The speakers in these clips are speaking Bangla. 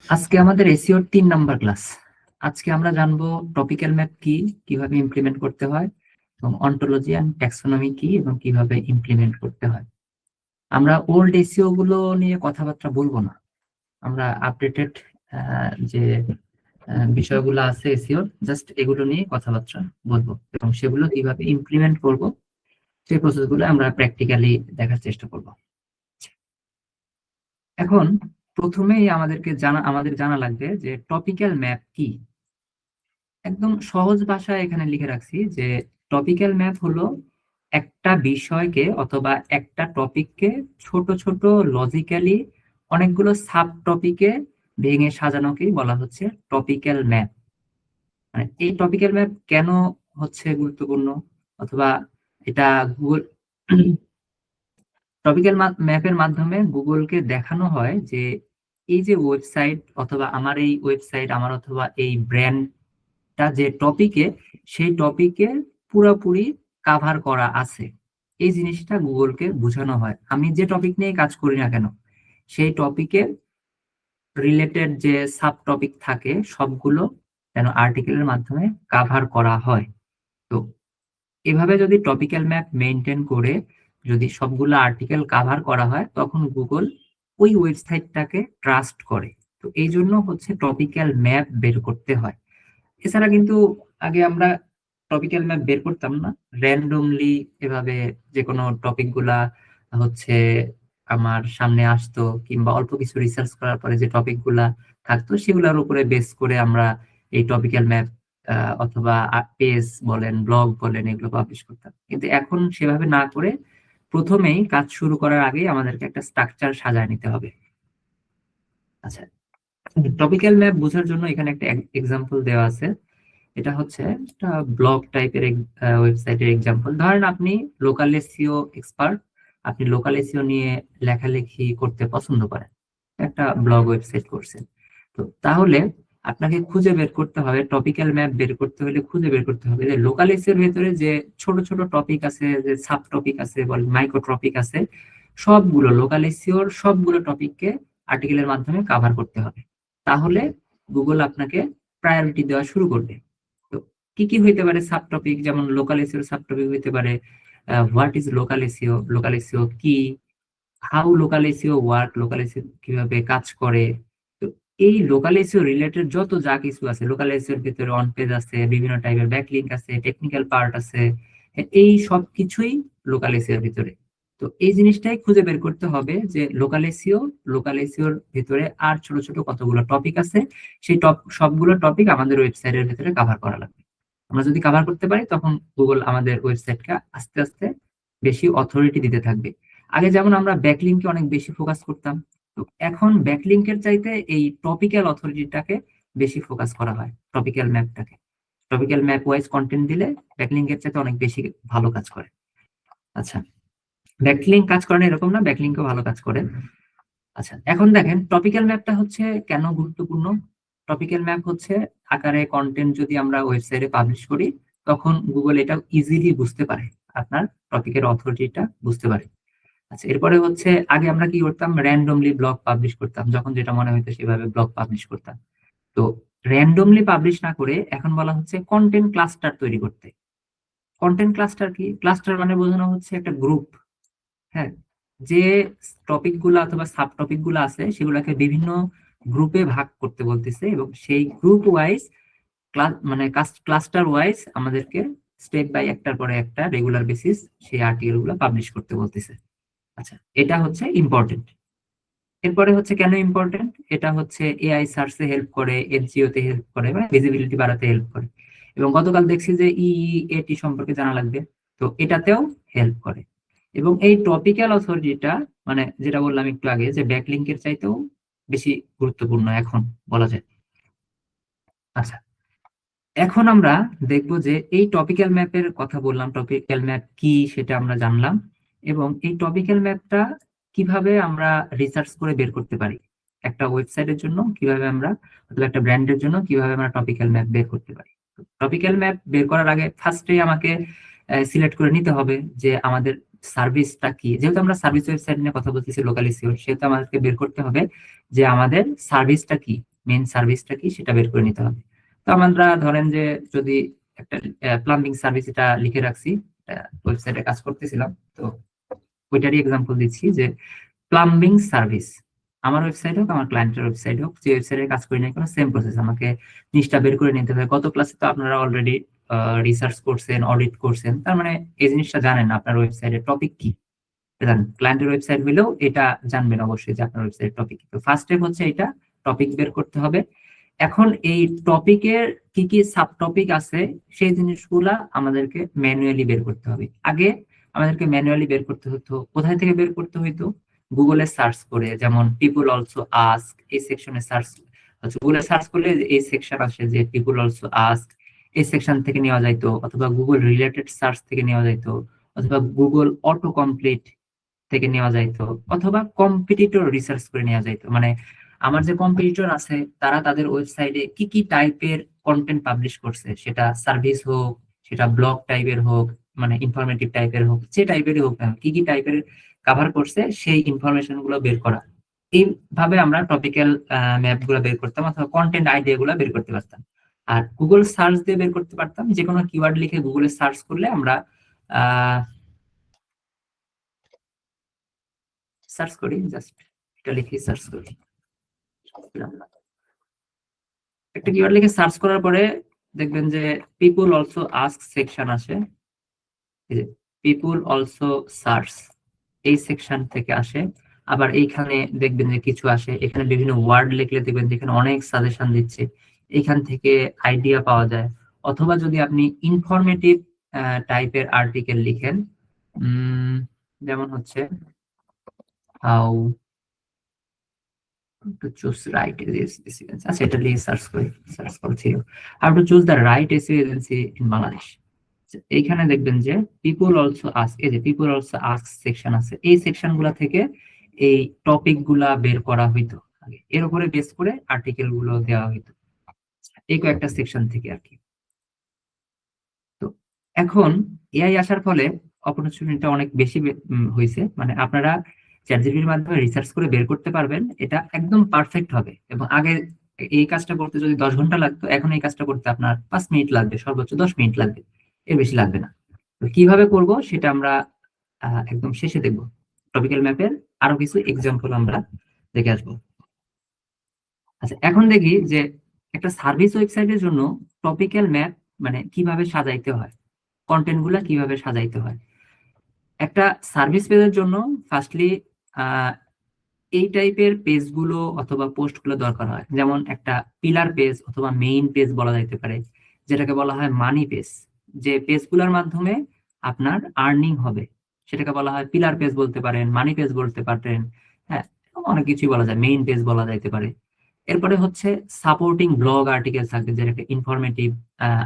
আজকে আমাদের এসইওর 3 নাম্বার ক্লাস। আজকে আমরা জানবো টপিক্যাল ম্যাপ কি, কিভাবে ইমপ্লিমেন্ট করতে হয়, এবং অন্টোলজি অ্যান্ড ট্যাক্সোনমি কি এবং কিভাবে ইমপ্লিমেন্ট করতে হয়। আমরা ওল্ড এসইও গুলো নিয়ে কথাবার্তা বলবো না, আমরা আপডেটেড যে বিষয়গুলো আছে এসইওর, জাস্ট এগুলো নিয়ে কথাবার্তা বলবো এবং সেগুলো কিভাবে ইমপ্লিমেন্ট করব সেই প্রসেসগুলো আমরা প্র্যাকটিক্যালি দেখার চেষ্টা করব। এখন প্রথমেই আমাদের জানা লাগবে যে টপিক্যাল ম্যাপ কি। একদম সহজ ভাষায় এখানে লিখে রাখছি যে টপিক্যাল ম্যাপ হলো একটা বিষয়কে অথবা একটা টপিককে ছোট ছোট লজিক্যালি অনেকগুলো সাব টপিকে ভেঙে সাজানোকেই বলা হচ্ছে টপিক্যাল ম্যাপ। মানে এই টপিক্যাল ম্যাপ কেন হচ্ছে গুরুত্বপূর্ণ, অথবা এটা গুগল টপিক্যাল ম্যাপের মাধ্যমে গুগলকে দেখানো হয় যে এই যে ওয়েবসাইট অথবা আমার এই ওয়েবসাইট আমার অথবা এই ব্র্যান্ডটা যে টপিকে, সেই টপিকে পুরোপুরি কাভার করা আছে। এই জিনিসটা গুগলকে বোঝানো হয়। আমি যে টপিক নিয়ে কাজ করি না কেন, সেই টপিকের রিলেটেড যে সাব টপিক থাকে সবগুলো যেন আর্টিকেলের মাধ্যমে কাভার করা হয়। তো এভাবে যদি টপিক্যাল ম্যাপ মেনটেন করে যদি সবগুলো আর্টিকেল কাভার করা হয়, তখন গুগল ওই ওয়েবসাইটটাকে ট্রাস্ট করে। তো এই জন্য হচ্ছে টপিক্যাল ম্যাপ বের করতে হয়। এছাড়া কিন্তু আগে আমরা টপিক্যাল ম্যাপ বের করতাম না, র্যান্ডমলি এভাবে যে কোনো টপিক গুলা হচ্ছে আমার সামনে আসতো, কিংবা অল্প কিছু রিসার্চ করার পরে যে টপিক গুলা থাকতো সেগুলোর উপরে বেস করে আমরা এই টপিক্যাল ম্যাপ অথবা পেজ বলেন, ব্লগ বলেন, এগুলো পাবলিশ করতাম। কিন্তু এখন সেভাবে না করে প্রথমেই কাজ শুরু করার আগেই আমাদেরকে একটা স্ট্রাকচার সাজায় নিতে হবে। আচ্ছা, টপিক্যাল ম্যাপ বোঝার জন্য এখানে একটা এক্সাম্পল দেওয়া আছে। এটা হচ্ছে একটা ব্লগ টাইপের ওয়েবসাইটের এক্সাম্পল। ধরেন আপনি লোকাল এসইও এক্সপার্ট, আপনি লোকাল এসইও নিয়ে লেখালেখি করতে পছন্দ করেন, একটা ব্লগ ওয়েবসাইট করছেন। তো তাহলে আপনাকে খুঁজে বের করতে হবে, টপিক্যাল ম্যাপ বের করতে হলে খুঁজে বের করতে হবে যে লোকাল এসইওর ভেতরে যে ছোট ছোট টপিক আছে, যে সাব টপিক আছে, বলেন মাইক্রো টপিক আছে, সবগুলো লোকাল এসইওর সবগুলো টপিককে আর্টিকেলের মাধ্যমে কাভার করতে হবে। তাহলে গুগল আপনাকে প্রায়োরিটি দেওয়া শুরু করবে। তো কি কি হইতে পারে সাব টপিক? যেমন লোকাল এসইও সাব টপিক হইতে পারে what is local SEO, local SEO কি, how local SEO work, local SEO কিভাবে কাজ করে। তো এই লোকাল এসইও রিলেটেড যত যা কিছু আছে, লোকাল এসইওর ভিতরে অন পেজ আছে, বিভিন্ন টাইপের ব্যাকলিংক আছে, টেকনিক্যাল পার্ট আছে, এই সব কিছুই লোকাল এসইওর ভিতরে। তো এই জিনিসটাই খুঁজে বের করতে হবে যে লোকাল এসইওর ভিতরে আর ছোট ছোট কতগুলো টপিক আছে, সেই সবগুলো টপিক আমাদের ওয়েবসাইটের ভিতরে কাভার করা লাগবে। আমরা যদি কাভার করতে পারি তখন গুগল আমাদের ওয়েবসাইটকে আস্তে আস্তে বেশি অথরিটি দিতে থাকবে। আগে যেমন আমরা ব্যাকলিংকে অনেক বেশি ফোকাস করতাম, তো এখন ব্যাকলিংকের চাইতে এই টপিক্যাল অথরিটিটাকে বেশি ফোকাস করা হয়, টপিক্যাল ম্যাপটাকে। টপিক্যাল ম্যাপ ওয়াইজ কন্টেন্ট দিলে ব্যাকলিংকের চাইতে অনেক বেশি ভালো কাজ করে। আচ্ছা, ব্যাকলিংক কাজ করে না এরকম না, ব্যাকলিংকও ভালো কাজ করে। আচ্ছা, এখন দেখেন টপিক্যাল ম্যাপটা হচ্ছে কেন গুরুত্বপূর্ণ। টপিক্যাল ম্যাপ হচ্ছে আকারে কন্টেন্ট যদি আমরা ওয়েবসাইটে পাবলিশ করি, তখন গুগল এটা ইজিলি বুঝতে পারে, আপনার টপিকের অথরিটিটা বুঝতে পারে। আচ্ছা, এরপরে হচ্ছে আগে আমরা কি করতাম, র্যান্ডমলি ব্লগ পাবলিশ করতাম, যখন যেটা মনে হইতো সেভাবে ব্লগ পাবলিশ করতাম। তো র্যান্ডমলি পাবলিশ না করে এখন বলা হচ্ছে কন্টেন্ট ক্লাস্টার তৈরি করতে। কন্টেন্ট ক্লাস্টার কি? ক্লাস্টার মানে বোঝানো হচ্ছে একটা গ্রুপ। হ্যাঁ, যে টপিক গুলো অথবা সাব টপিক গুলো আছে সেগুলোকে বিভিন্ন গ্রুপে ভাগ করতে বলতেছে, এবং সেই গ্রুপ ওয়াইজ মানে ক্লাস্টার ওয়াইজ আমাদেরকে স্টেপ বাই একটার পরে একটা রেগুলার বেসিস সেই আর্টিকেল গুলো পাবলিশ করতে বলতেছে। আচ্ছা, এটা হচ্ছে ইম্পর্টেন্ট। এরপরে হচ্ছে কেন ইম্পর্টেন্ট, এটা হচ্ছে এআই সার্চে হেল্প করে, এসইও তে হেল্প করে, মানে ভিজিবিলিটি বাড়াতে হেল্প করে। এবং গতকাল দেখছি যে ইইএটি সম্পর্কে জানা লাগবে, তো এটাতেও হেল্প করে। এবং এই টপিক্যাল অথরিটিটা, মানে যেটা বললাম একটু আগে, যে ব্যাকলিংকের চাইতেও বেশি গুরুত্বপূর্ণ এখন বলা যায়। আচ্ছা, এখন আমরা দেখবো যে এই টপিক্যাল ম্যাপের কথা বললাম, টপিক্যাল ম্যাপ কি সেটা আমরা জানলাম, এবং এই টপিক্যাল ম্যাপটা কিভাবে আমরা রিসার্চ করে বের করতে পারি। একটা ওয়েবসাইটের জন্য কিভাবে আমরা, অথবা একটা ব্র্যান্ডের জন্য কিভাবে আমরা টপিক্যাল ম্যাপ বের করতে পারি। টপিক্যাল ম্যাপ বের করার আগে ফার্স্টে আমাকে সিলেক্ট করে নিতে হবে যে আমাদের সার্ভিসটা কি। যেহেতু আমরা সার্ভিস ওয়েবসাইট নিয়ে কথা বলতেছি লোকাল এসইও, সেহেতু আমাদেরকে বের করতে হবে যে আমাদের সার্ভিসটা কি। মেন সার্ভিসটা কি সেটা বের করে নিতে হবে। তো আমরা ধরেন যে যদি একটা প্লাম্বিং সার্ভিস এটা লিখে রাখছি, ওয়েবসাইটে কাজ করতেছিলাম, তো ওইটারই এক্সাম্পল দিচ্ছি যে প্লাম্বিং সার্ভিস আমার ওয়েবসাইট হোক আমার ক্লায়েন্টের ওয়েবসাইট হোক, যে ওয়েবসাইটে কাজ করি না কেন সেম প্রসেস, আমাকে জিনিসটা বের করে নিতে হবে। গত ক্লাসে তো আপনারা অলরেডি রিসার্চ করছেন, অডিট করছেন, তার মানে এই জিনিসটা জানেন আপনার ওয়েবসাইটের টপিক কি। জানেন ক্লায়েন্টের ওয়েবসাইট হলেও এটা জানবেন অবশ্যই যে আপনার ওয়েবসাইটের টপিক কি। তো ফার্স্ট স্টেপ হচ্ছে এটা, টপিক বের করতে হবে। এখন এই টপিকের কি কি সাব টপিক আছে সেই জিনিসগুলা আমাদেরকে ম্যানুয়ালি বের করতে হবে। আগে আমাদেরকে ম্যানুয়ালি বের করতে হতো, কোথায় থেকে বের করতে হইতো? গুগলে সার্চ করে, যেমন পিপল অলসো আস্ক, এই সেকশনে সার্চ, গুগলে সার্চ করলে এই সেকশন আসে যে পিপল অলসো আস্ক, এই সেকশন থেকে নেওয়া যাইতো, অথবা গুগল রিলেটেড সার্চ থেকে নেওয়া যাইতো, অথবা গুগল অটো কমপ্লিট থেকে নেওয়া যাইতো, অথবা কম্পিটিটর রিসার্চ করে নেওয়া যাইতো। মানে আমার যে কম্পিটিটর আছে তারা তাদের ওয়েবসাইটে কি কি টাইপের কন্টেন্ট পাবলিশ করছে, সেটা সার্ভিস হোক, সেটা ব্লগ টাইপের হোক, মানে ইনফরমেটিভ টাইপের হোক, যে টাইপেরই হোক না, কি কি টাইপের কভার করছে সেই ইনফরমেশন গুলো বের করা। এইভাবে আমরা টপিক্যাল ম্যাপ গুলো বের করতাম, অথবা কন্টেন্ট আইডিয়া গুলো বের করতে পারতাম। আর গুগল সার্চ দিয়ে বের করতে পারতাম, যে কোনো কিওয়ার্ড লিখে গুগলে সার্চ করলে আমরা সার্চ করি, জাস্ট এটা লিখে সার্চ করি, একটা কিওয়ার্ড লিখে সার্চ করার পরে দেখবেন যে পিপল অলসো আস্ক সেকশন আসে, এই যে পিপল অলসো সার্চ এই সেকশন থেকে আসে। আবার এইখানে দেখবেন যে কিছু আসে, এখানে বিভিন্ন ওয়ার্ড লিখলে দেখবেন যে এখানে অনেক সাজেশন দিচ্ছে, এখান থেকে আইডিয়া পাওয়া যায়। অথবা যদি আপনি ইনফরমেটিভ টাইপের আর্টিকেল লিখেন, যেমন হচ্ছে how to choose right SEO agency, আচ্ছা এটা লিখে সার্চ করছি, how to choose the right SEO agency in Bangladesh। এইখানে দেখবেন যে পিপল অলসো আস্ক, এই যে পিপল অলসো আস্ক সেকশন আছে, এই সেকশন গুলা থেকে এই টপিক গুলা বের করা হইতো আগে, এর উপরে বেস করে আর্টিকেল গুলো দেওয়া হইতো, এই কয়েকটা সেকশন থেকে আর কি। তো এখন এআই আসার ফলে অপরচুনিটিটা অনেক বেশি হয়েছে, মানে আপনারা চ্যাটজিপিটির মাধ্যমে রিসার্চ করে বের করতে পারবেন, এটা একদম পারফেক্ট হবে। এবং আগে এই কাজটা করতে যদি 10 ঘন্টা লাগতো, এখন এই কাজটা করতে আপনার 5 মিনিট লাগবে, সর্বোচ্চ 10 মিনিট লাগবে, এর বেশি লাগবে না। তো কিভাবে করব সেটা আমরা একদম শেষে দেখব। টপিক্যাল ম্যাপের আরো কিছু এক্সাম্পল আমরা দেখে আসবো। আচ্ছা এখন দেখি যে একটা সার্ভিস ওয়েবসাইটের জন্য টপিক্যাল ম্যাপ মানে কিভাবে সাজাইতে হয়, কন্টেন্ট গুলা কিভাবে সাজাইতে হয়। একটা সার্ভিস পেজের জন্য ফার্স্টলি এই টাইপের পেজগুলো অথবা পোস্টগুলো দরকার হয়, যেমন একটা পিলার পেজ অথবা মেইন পেজ বলা যাইতে পারে, যেটাকে বলা হয় মানি পেজ, যে পেজগুলোর মাধ্যমে আপনার আর্নিং হবে, সেটাকে বলা হয় পিলার পেজ বলতে পারেন, মানি পেজ বলতে পারেন, হ্যাঁ অনেক কিছুই বলা যায়, মেইন পেজ বলা যাইতে পারে। এরপরে হচ্ছে সাপোর্টিং ব্লগ আর্টিকেল থাকে, যেটাকে ইনফরমেটিভ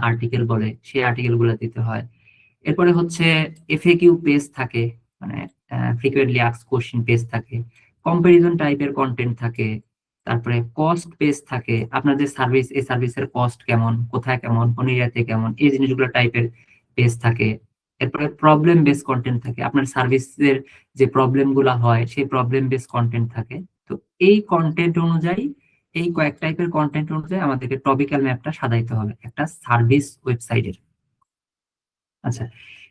আর্টিকেল বলে, সেই আর্টিকেল গুলো দিতে হয়। এরপরে হচ্ছে এফএকিউ পেজ থাকে, মানে ফ্রিকুয়েন্টলি আস্কড কোশ্চেন পেজ থাকে, কম্পারিজন টাইপের কন্টেন্ট থাকে, তারপরে কস্ট পেজ থাকে, আপনার যে সার্ভিস, এই সার্ভিসের কস্ট কেমন, কোথায় কেমন, কোন এরিয়াতে কেমন, এই জিনিসগুলো টাইপের পেজ থাকে। এরপরে প্রবলেম বেস কন্টেন্ট থাকে, আপনার সার্ভিসের যে প্রবলেম গুলা হয় সেই প্রবলেম বেস কন্টেন্ট থাকে। তো এই কন্টেন্ট অনুযায়ী, এই কয়েক টাইপের কন্টেন্ট অনুযায়ী আমাদেরকে টপিক্যাল ম্যাপটা সাজাইতে হবে একটা সার্ভিস ওয়েবসাইটের। আচ্ছা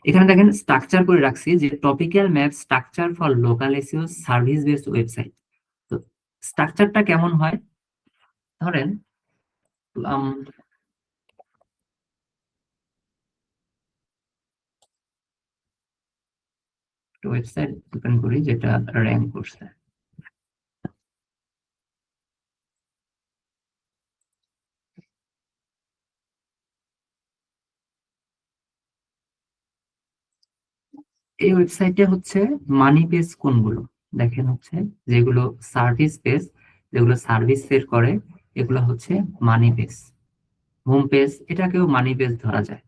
এখানে দেখেন স্ট্রাকচার করে রাখছি যে topical map structure for local SEO service based website. তো স্ট্রাকচারটা কেমন হয়, ধরেন ওয়েবসাইট ওপেন করি যেটা র্যাঙ্ক করছে। এই ওয়েবসাইটে হচ্ছে মানি পেজ কোনগুলো, দেখেন হচ্ছে যেগুলো সার্ভিস পেজ, যেগুলো সার্ভিস সেল করে, এগুলো হচ্ছে মানি পেজ। হোম পেজ এটাকেও মানি পেজ ধরা যায়।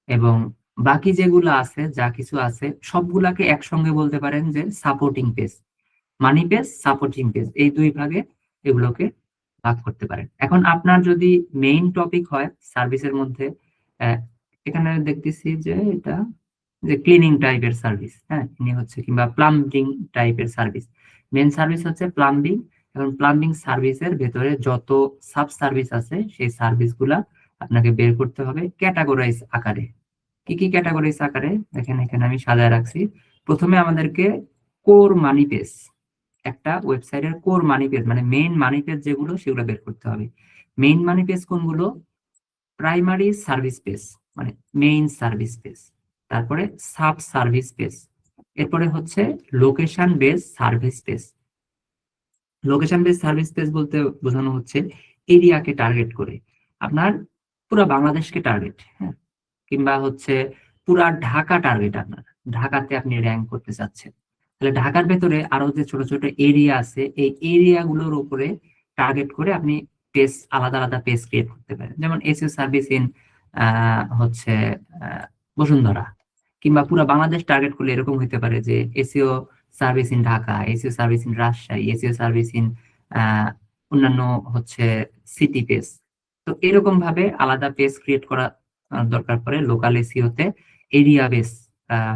এবং বাকি যেগুলো আছে, যা কিছু আছে সবগুলাকে একসঙ্গে বলতে পারেন যে সাপোর্টিং পেজ। মানি পেজ, সাপোর্টিং পেজ, এই দুই ভাগে এগুলোকে ভাগ করতে পারেন। এখন আপনার যদি মেইন টপিক হয় সার্ভিসের মধ্যে, এখানে দেখতেছি যে এটা যে ক্লিনিং টাইপের সার্ভিস, হ্যাঁ ইনি হচ্ছে, কিংবা প্লাম্বিং টাইপের সার্ভিস, মেন সার্ভিস হচ্ছে প্লাম্বিং, এখন প্লাম্বিং সার্ভিসের ভেতরে যত সাব সার্ভিস আছে সেই সার্ভিসগুলা আপনাকে বের করতে হবে ক্যাটাগরাইজ আকারে। কি কি ক্যাটাগরাইজ আকারে দেখেন এখানে আমি সাজায় রাখছি। প্রথমে আমাদেরকে কোর মানি পেজ, একটা ওয়েবসাইটের কোর মানি পেজ মানে মেইন মানি পেজ যেগুলো সেগুলো বের করতে হবে। মেইন মানি পেজ কোনগুলো? প্রাইমারি সার্ভিস পেজ মানে মেইন সার্ভিস পেজ, তারপরে সাব সার্ভিস পেজ, এরপরে হচ্ছে location base service page. Location base service page বলতে বোঝানো হচ্ছে এরিয়াকে টার্গেট করে, আপনার পুরো বাংলাদেশকে টার্গেট, হ্যাঁ, কিংবা হচ্ছে পুরা ঢাকা টার্গেট, আপনার ঢাকাতে আপনি র্যাঙ্ক করতে চাচ্ছেন, তাহলে ঢাকার ভেতরে আরো যে ছোট ছোট এরিয়া আছে এই এরিয়া গুলোর উপরে টার্গেট করে আপনি পেজ, আলাদা আলাদা পেজ ক্রিয়েট করতে পারেন। যেমন এসইও সার্ভিস ইন হচ্ছে বসুন্ধরা, কিংবা পুরো বাংলাদেশ টার্গেট করলে এরকম হতে পারে যে SEO service in Dhaka, SEO service in Rajshahi, SEO service in অন্যান্য হচ্ছে সিটি পেজ। তো এরকম ভাবে আলাদা পেজ ক্রিয়েট করা দরকার পড়ে লোকাল এসইওতে, এরিয়া বেস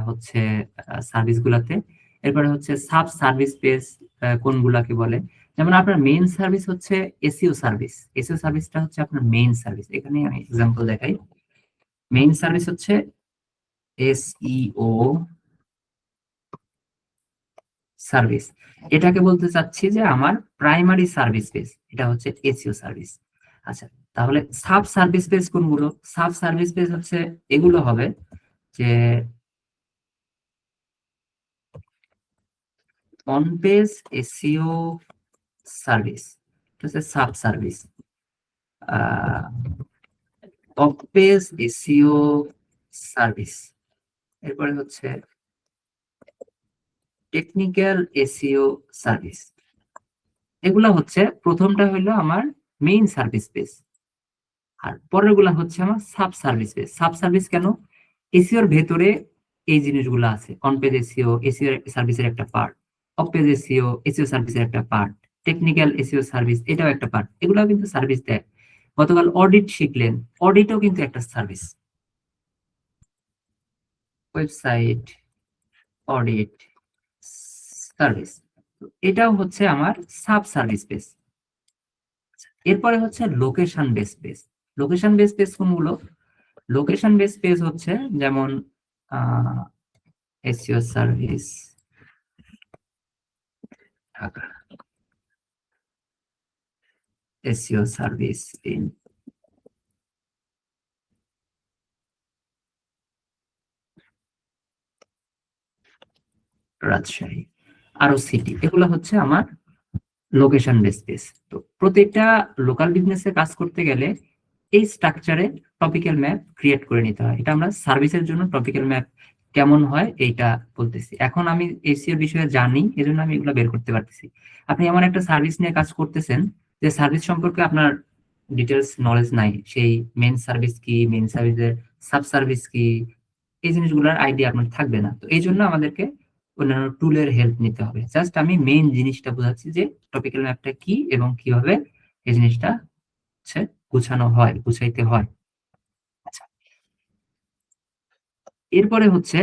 হচ্ছে সার্ভিস গুলাতে। এরপরে হচ্ছে সাব সার্ভিস পেজ কোনগুলাকে বলে, যেমন আপনার মেইন সার্ভিস হচ্ছে এসইও সার্ভিস, এসইও সার্ভিসটা হচ্ছে আপনার মেইন সার্ভিস। এখানে আমি এক্সাম্পল দেখাই। মেইন সার্ভিস হচ্ছে এসইও সার্ভিস, এটাকে বলতে চাচ্ছি যে আমার প্রাইমারি সার্ভিস পেজ, এটা হচ্ছে এসইও সার্ভিস। আচ্ছা, তাহলে সাব সার্ভিস পেজ কোনগুলো? সাব সার্ভিস পেজ হচ্ছে এগুলো হবে যে অন পেজ এসইও সার্ভিস, হচ্ছে sub service, of page SEO service, এরপরে হচ্ছে টেকনিক্যাল এসইও সার্ভিস। এগুলা হচ্ছে প্রথমটা হলো আমার মেইন সার্ভিস পেজ, আর পরেরগুলা হচ্ছে আমার sub service page. Sub service কেন? এসইওর ভেতরে এই জিনিসগুলো আছে, অন পেজ এসইও, এসইও সার্ভিসের একটা part, of page SEO, SEO সার্ভিসের একটা পার্ট, টেকনিক্যাল এসইও সার্ভিস এটাও একটা পার্ট, এগুলো কিন্তু সার্ভিস দেয়। গতকাল অডিট শিখলেন, অডিটও কিন্তু একটা সার্ভিস, ওয়েবসাইট অডিট সার্ভিস, এটাও হচ্ছে আমার সাব সার্ভিস পেজ। এরপরে হচ্ছে location base page. Location base page কোনগুলো? লোকেশন বেস পেজ হচ্ছে যেমন SEO service Dhaka, SEO service in Rajshahi, আরো সিটি, এগুলো হচ্ছে আমার লোকেশন বেস পেজ। তো প্রত্যেকটা লোকাল বিজনেসে কাজ করতে গেলে এই স্ট্রাকচারে টপিক্যাল ম্যাপ ক্রিয়েট করে নিতে হয়। এটা আমরা সার্ভিসের জন্য টপিক্যাল ম্যাপ কেমন হয় এইটা বলতেছি। এখন আমি এসইও বিষয়ে জানি, এজন্য আমি এগুলো বের করতে পারতেছি। আপনি এমন একটা সার্ভিস নিয়ে কাজ করতেছেন যে সার্ভিস সম্পর্কে আপনার ডিটেলস নলেজ নাই, সেই মেইন সার্ভিস কি, মেইন সার্ভিসের সাব সার্ভিস কি, এই জিনিসগুলোর আইডিয়া আপনার থাকবে না। তো এই জন্য আমাদেরকে অন্যান্য টুলের হেল্প নিতে হবে। জাস্ট আমি মেইন জিনিসটা বোঝাচ্ছি যে টপিক্যাল ম্যাপটা কি এবং কিভাবে এই জিনিসটা হচ্ছে গুছানো হয়, গুছাইতে হয়। আচ্ছা, এরপরে হচ্ছে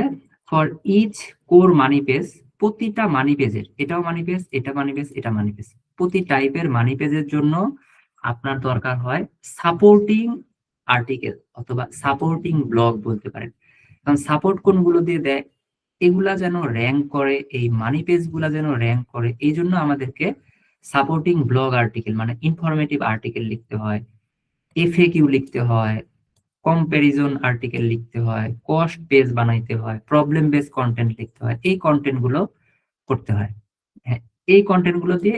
for each core money page, প্রতিটা মানি পেজের, এটাও মানি পেজ, এটা মানি পেজ, এটা মানি পেজ, প্রতি টাইপের মানি পেজের জন্য আপনার দরকার হয় সাপোর্টিং আর্টিকেল অথবা সাপোর্টিং ব্লগ বলতে পারেন। কারণ সাপোর্ট কোনগুলো দিয়ে দেয়, এগুলা যেন র্যাঙ্ক করে, এই মানি পেজ গুলা যেন র্যাঙ্ক করে, এই জন্য আমাদেরকে সাপোর্টিং ব্লগ আর্টিকেল মানে ইনফরমেটিভ আর্টিকেল লিখতে হয়, এফএকিউ লিখতে হয়, কম্পারিজন আর্টিকেল লিখতে হয়, কস্ট পেজ বানাইতে হয়, প্রবলেম বেস কন্টেন্ট লিখতে হয়, এই কন্টেন্ট গুলো করতে হয়। হ্যাঁ, এই কন্টেন্ট গুলো দিয়ে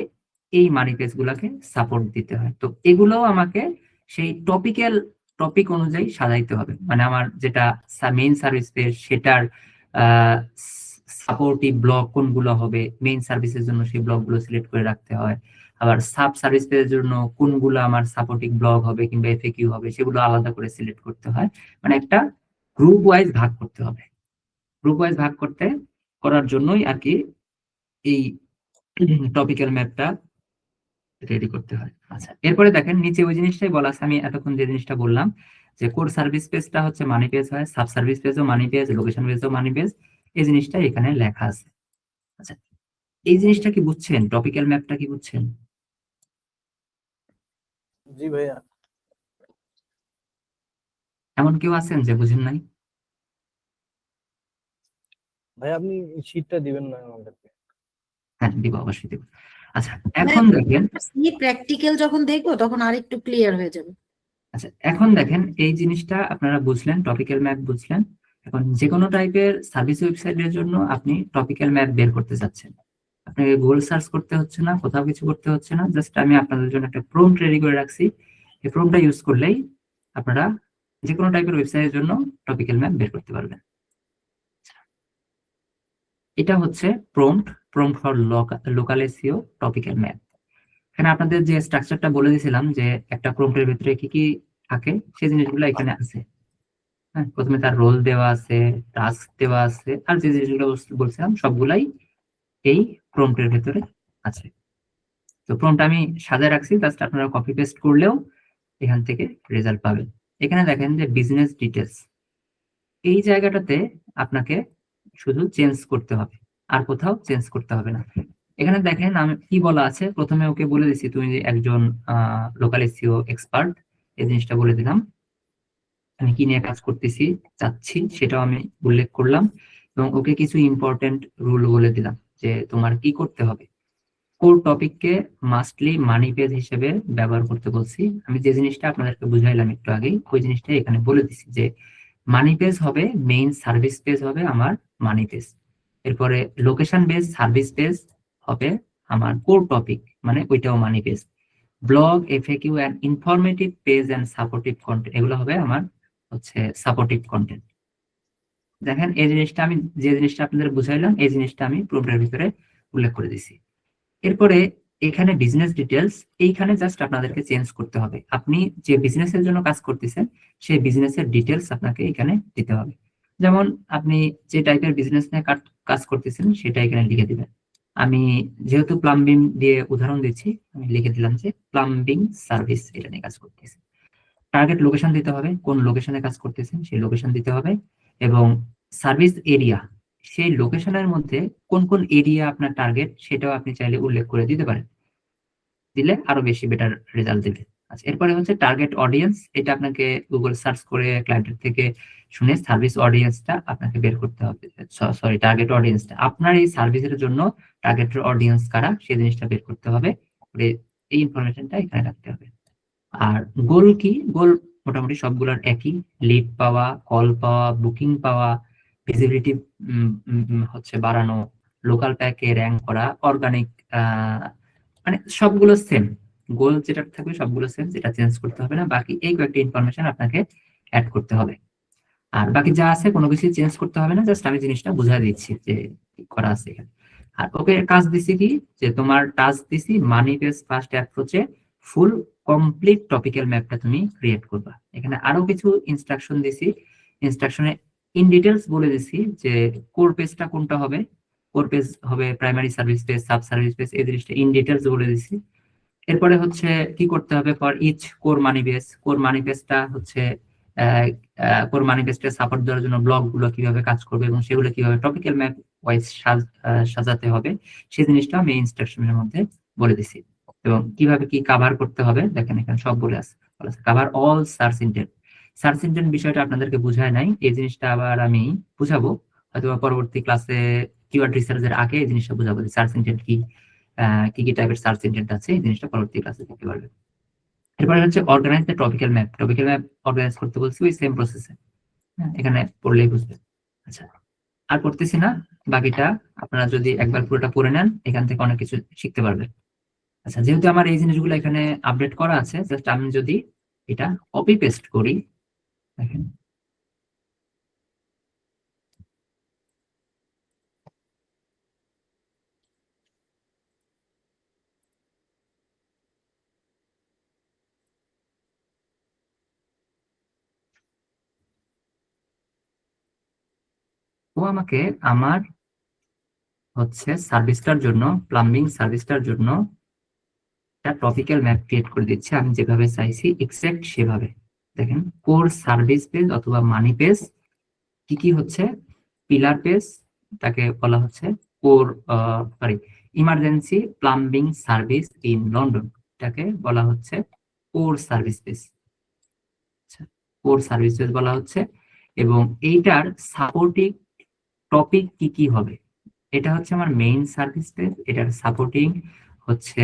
এই মানি পেজ গুলাকে সাপোর্ট দিতে হয়। তো এগুলোও আমাকে সেই টপিক অনুযায়ী সাজাইতে হবে, মানে আমার যেটা মেইন সার্ভিস পেজ সেটার সাপোর্টিভ ব্লগ কোনগুলো হবে, মেইন সার্ভিসের জন্য সেই ব্লগ গুলো সিলেক্ট করে রাখতে হয়। আবার সাব সার্ভিস পেজের জন্য কোনগুলো আমার সাপোর্টিং ব্লগ হবে কিংবা এফএকিউ হবে সেগুলো আলাদা করে সিলেক্ট করতে হয়। মানে একটা গ্রুপ ওয়াইজ ভাগ করতে হবে। গ্রুপ ওয়াইজ ভাগ করার জন্যই আর কি এই টপিক্যাল ম্যাপটা রেডি করতে হয়। আচ্ছা, এরপরে দেখেন নিচে ওই জিনিসটাই বলা আছে, আমি এতক্ষণ যে জিনিসটা বললাম যে কোর সার্ভিস পেজটা হচ্ছে মানি পেজ হয়, সাব সার্ভিস পেজও মানি পেজ, লোকেশন পেজও মানি পেজ, এই জিনিসটা এখানে লেখা আছে। আচ্ছা, এই জিনিসটা কি বুঝছেন? টপিক্যাল ম্যাপটা কি বুঝছেন? জি ভাইয়া। এমন কেউ আছেন যে বুঝেন নাই? ভাই আপনি শীটটা দিবেন না আমাদেরকে? হ্যাঁ, দিব, অবশ্যই দিব। আচ্ছা, মানে এখন দেখেন, প্র্যাকটিক্যাল যখন দেখবো তখন আরেকটু ক্লিয়ার হয়ে যাবে। আচ্ছা এখন দেখেন এই জিনিসটা আপনারা বুঝলেন, টপিক্যাল ম্যাপ বুঝলেন। এখন যে কোনো টাইপের সার্ভিস ওয়েবসাইটের জন্য আপনি টপিক্যাল ম্যাপ বের করতে চাচ্ছেন, আপনাকে গুগল সার্চ করতে হচ্ছে না, কোথাও কিছু করতে হচ্ছে না, জাস্ট আমি আপনাদের জন্য একটা প্রম্পট রেডি করে রাখছি। এই প্রম্পটটা ইউজ করলেই আপনারা যে কোনো টাইপের ওয়েবসাইটের জন্য টপিক্যাল ম্যাপ বের করতে পারবেন। এটা হচ্ছে prompt, prompt for local SEO topical map. এখানে আপনাদের যে স্ট্রাকচারটা বলে দিয়েছিলাম যে একটা প্রম্পটের ভিতরে কি কি থাকে, সেই জিনিসগুলো এখানে আছে। হ্যাঁ, প্রথমে তার রোল দেওয়া আছে, টাস্ক দেওয়া আছে, আর যে জিনিসগুলো বলছিলাম সবগুলাই এই প্রম্পটের ভেতরে আছে। তো প্রম্পট আমি সাজায় রাখছি, জাস্ট আপনারা কপি পেস্ট করলেও এখান থেকে রেজাল্ট পাবেন। এখানে দেখেন যে বিজনেস ডিটেলস, এই জায়গাটাতে আপনাকে শুধু চেঞ্জ করতে হবে, আর কোথাও চেঞ্জ করতে হবে না। এখানে দেখেন আমি কি বলা আছে, প্রথমে ওকে বলে দিচ্ছি তুমি যে একজন লোকাল এসইও এক্সপার্ট, এই জিনিসটা বলে দিলাম। আমি কি নিয়ে কাজ করতেছি চাচ্ছি সেটাও আমি উল্লেখ করলাম, এবং ওকে কিছু ইম্পর্টেন্ট রুল বলে দিলাম যে তোমার কি করতে হবে। কোর টপিককে মাস্টলি মানি পেজ হিসেবে ব্যবহার করতে বলছি। আমি যে জিনিসটা আপনাদেরকে বুঝাইলাম একটু আগেই, ওই জিনিসটাই এখানে বলে দিছি যে মানি পেজ হবে মেইন সার্ভিস পেজ হবে আমার মানি পেজ। এরপরে লোকেশন বেস সার্ভিস পেজ হবে আমার কোর টপিক, মানে ওইটাও money page. Blog, FAQ and informative page and supportive content, এগুলো হবে আমার হচ্ছে সাপোর্টিভ কন্টেন্ট। দেখেন এই জিনিসটা আমি যে জিনিসটা আপনাদের বুঝাইলাম এই জিনিসটা আমি প্রোগ্রামের ভিতরে উল্লেখ করে দিছি। এরপরে এখানে বিজনেস ডিটেলস, এইখানে জাস্ট আপনাদেরকে চেঞ্জ করতে হবে। আপনি যে বিজনেসের জন্য কাজ করতেছেন সেই বিজনেসের ডিটেলস আপনাকে এখানে দিতে হবে। যেমন আপনি যে টাইপের বিজনেস নিয়ে কাজ করতেছেন সেটা এখানে লিখে দিবেন। আমি যেহেতু প্লাম্বিং দিয়ে উদাহরণ দিচ্ছি, আমি লিখে দিলাম যে প্লাম্বিং সার্ভিস এটা নিয়ে কাজ করতেছি। টার্গেট লোকেশন দিতে হবে, কোন লোকেশনে কাজ করতেছেন সেই লোকেশন দিতে হবে, এবং সার্ভিস এরিয়া, সেই লোকেশনের মধ্যে কোন কোন এরিয়া আপনার টার্গেট সেটাও আপনি চাইলে উল্লেখ করে দিতে পারেন, দিলে আরো বেশি বেটার রেজাল্ট দেবে। আচ্ছা, এরপরে হচ্ছে টার্গেট অডিয়েন্স, এটা আপনাকে গুগল সার্চ করে ক্লায়েন্টের থেকে শুনে সার্ভিস অডিয়েন্সটা আপনাকে বের করতে হবে। সরি, টার্গেট অডিয়েন্সটা আপনার এই সার্ভিসের জন্য টার্গেট অডিয়েন্স কারা সেই জিনিসটা বের করতে হবে, এই ইনফরমেশনটা এখানে রাখতে হবে। আর গোল কি, গোল মোটামুটি সবগুলোর একই, লিড পাওয়া, কল পাওয়া, বুকিং পাওয়া, ভিজিবিলিটি হচ্ছে বাড়ানো, লোকাল প্যাকে র্যাঙ্ক করা, অর্গানিক, মানে সবগুলো সেম। গোল যেটা থাকবে সবগুলো সেম, যেটা চেঞ্জ করতে হবে না। বাকি এই কয়েকটা ইনফরমেশন আপনাকে অ্যাড করতে হবে, আর বাকি যা আছে কোনো কিছু চেঞ্জ করতে হবে না, জাস্ট আমি জিনিসটা বুঝাই দিচ্ছি যে কি করা আছে এখানে। আর ওকে কাজ দিছি কি, যে তোমার টাস্ক দিছি মানি পেজ ফার্স্ট অ্যাপ্রোচে ফুল কমপ্লিট টপিক্যাল ম্যাপটা তুমি ক্রিয়েট করবা। এখানে আরো কিছু ইনস্ট্রাকশন দিছি, ইনস্ট্রাকশনে ইন ডিটেলস বলে দিছি যে কোর পেজটা কোনটা হবে, কোর পেজ হবে primary service page, sub service page, এই জিনিসটা ইন ডিটেলস বলে দিছি। এরপরে হচ্ছে কি করতে হবে for each core money page, core money পেজটা হচ্ছে কোর মানি পেজটা সাপোর্ট দেওয়ার জন্য ব্লগ গুলো কিভাবে কাজ করবে এবং সেগুলো কিভাবে টপিক্যাল ম্যাপ ওয়াইজ সাজাতে হবে সেই জিনিসটা আমি ইনস্ট্রাকশনের মধ্যে বলে দিছি। এবং কিভাবে কি কভার করতে হবে দেখেন এখানে সব বলে আছে, cover all search intent. Search intent বিষয়টা আপনাদেরকে বুঝায় নাই, এই জিনিসটা আবার আমি বুঝাবো হয়তো পরবর্তী ক্লাসে, কিওয়ার্ড রিসার্চের আগে এই জিনিসটা বুঝাবো যে সার্চ ইনটেন্ট কি, কি কি টাইপের সার্চ ইনটেন্ট আছে, এই জিনিসটা পরবর্তী ক্লাসে দেখতে পারবেন। এরপরে হচ্ছে organise the topical map, topical map organise করতে বলছি ওই সেম প্রসেসে, এখানে পড়লেই বুঝবেন। আচ্ছা, আর পড়তেছি না, বাকিটা আপনারা যদি একবার পুরোটা পড়ে নেন এখান থেকে অনেক কিছু শিখতে পারবেন। আচ্ছা, যেহেতু আমার এই জিনিসগুলো এখানে আপডেট করা আছে, জাস্ট আমি যদি এটা কপি পেস্ট করি, দেখেন ও আমাকে আমার হচ্ছে সার্ভিসটার জন্য, প্লাম্বিং সার্ভিসটার জন্য একটা টপিক্যাল ম্যাপ ক্রিয়েট করে দিচ্ছে, আমি যেভাবে চাইছি এক্সাক্ট সেভাবে। দেখেন কোর সার্ভিস পেজ অথবা মানি পেজ কি কি হচ্ছে, পিলার পেজ তাকে বলা হচ্ছে core, sorry, emergency plumbing service in London, এটাকে বলা হচ্ছে core service page. Core service page বলা হচ্ছে, এবং এইটার সাপোর্টিং টপিক কি কি হবে। এটা হচ্ছে আমার মেইন সার্ভিস পেজ, এটার সাপোর্টিং হচ্ছে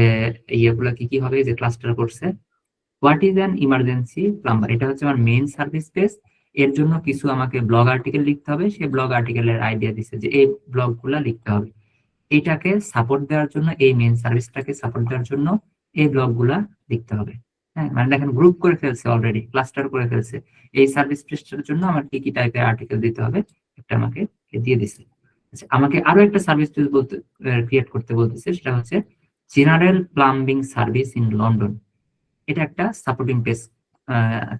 ইয়েগুলো কি কি হবে যে ক্লাস্টার করছে। What is an emergency plumber, এটা হচ্ছে আমার মেইন সার্ভিস পেজ। এর জন্য কিছু আমাকে ব্লগ আর্টিকেল লিখতে হবে, সেই ব্লগ আর্টিকেলের আইডিয়া দিছে যে এই ব্লগগুলা লিখতে হবে। এটাকে সাপোর্ট দেওয়ার জন্য, এই মেইন সার্ভিসটাকে সাপোর্ট দেওয়ার জন্য এই ব্লগগুলা লিখতে হবে। হ্যাঁ, মানে দেখেন গ্রুপ করে ফেলছে, অলরেডি ক্লাস্টার করে ফেলছে। এই সার্ভিস পেজটার জন্য আমার কি কি টাইপের আর্টিকেল দিতে হবে একটা আমাকে দিয়ে দিছে। আচ্ছা, আমাকে আরো একটা সার্ভিস পেজ বলতে ক্রিয়েট করতে বলতেছে, সেটা হচ্ছে general plumbing service in London. এটা একটা সাপোর্টিং পেজ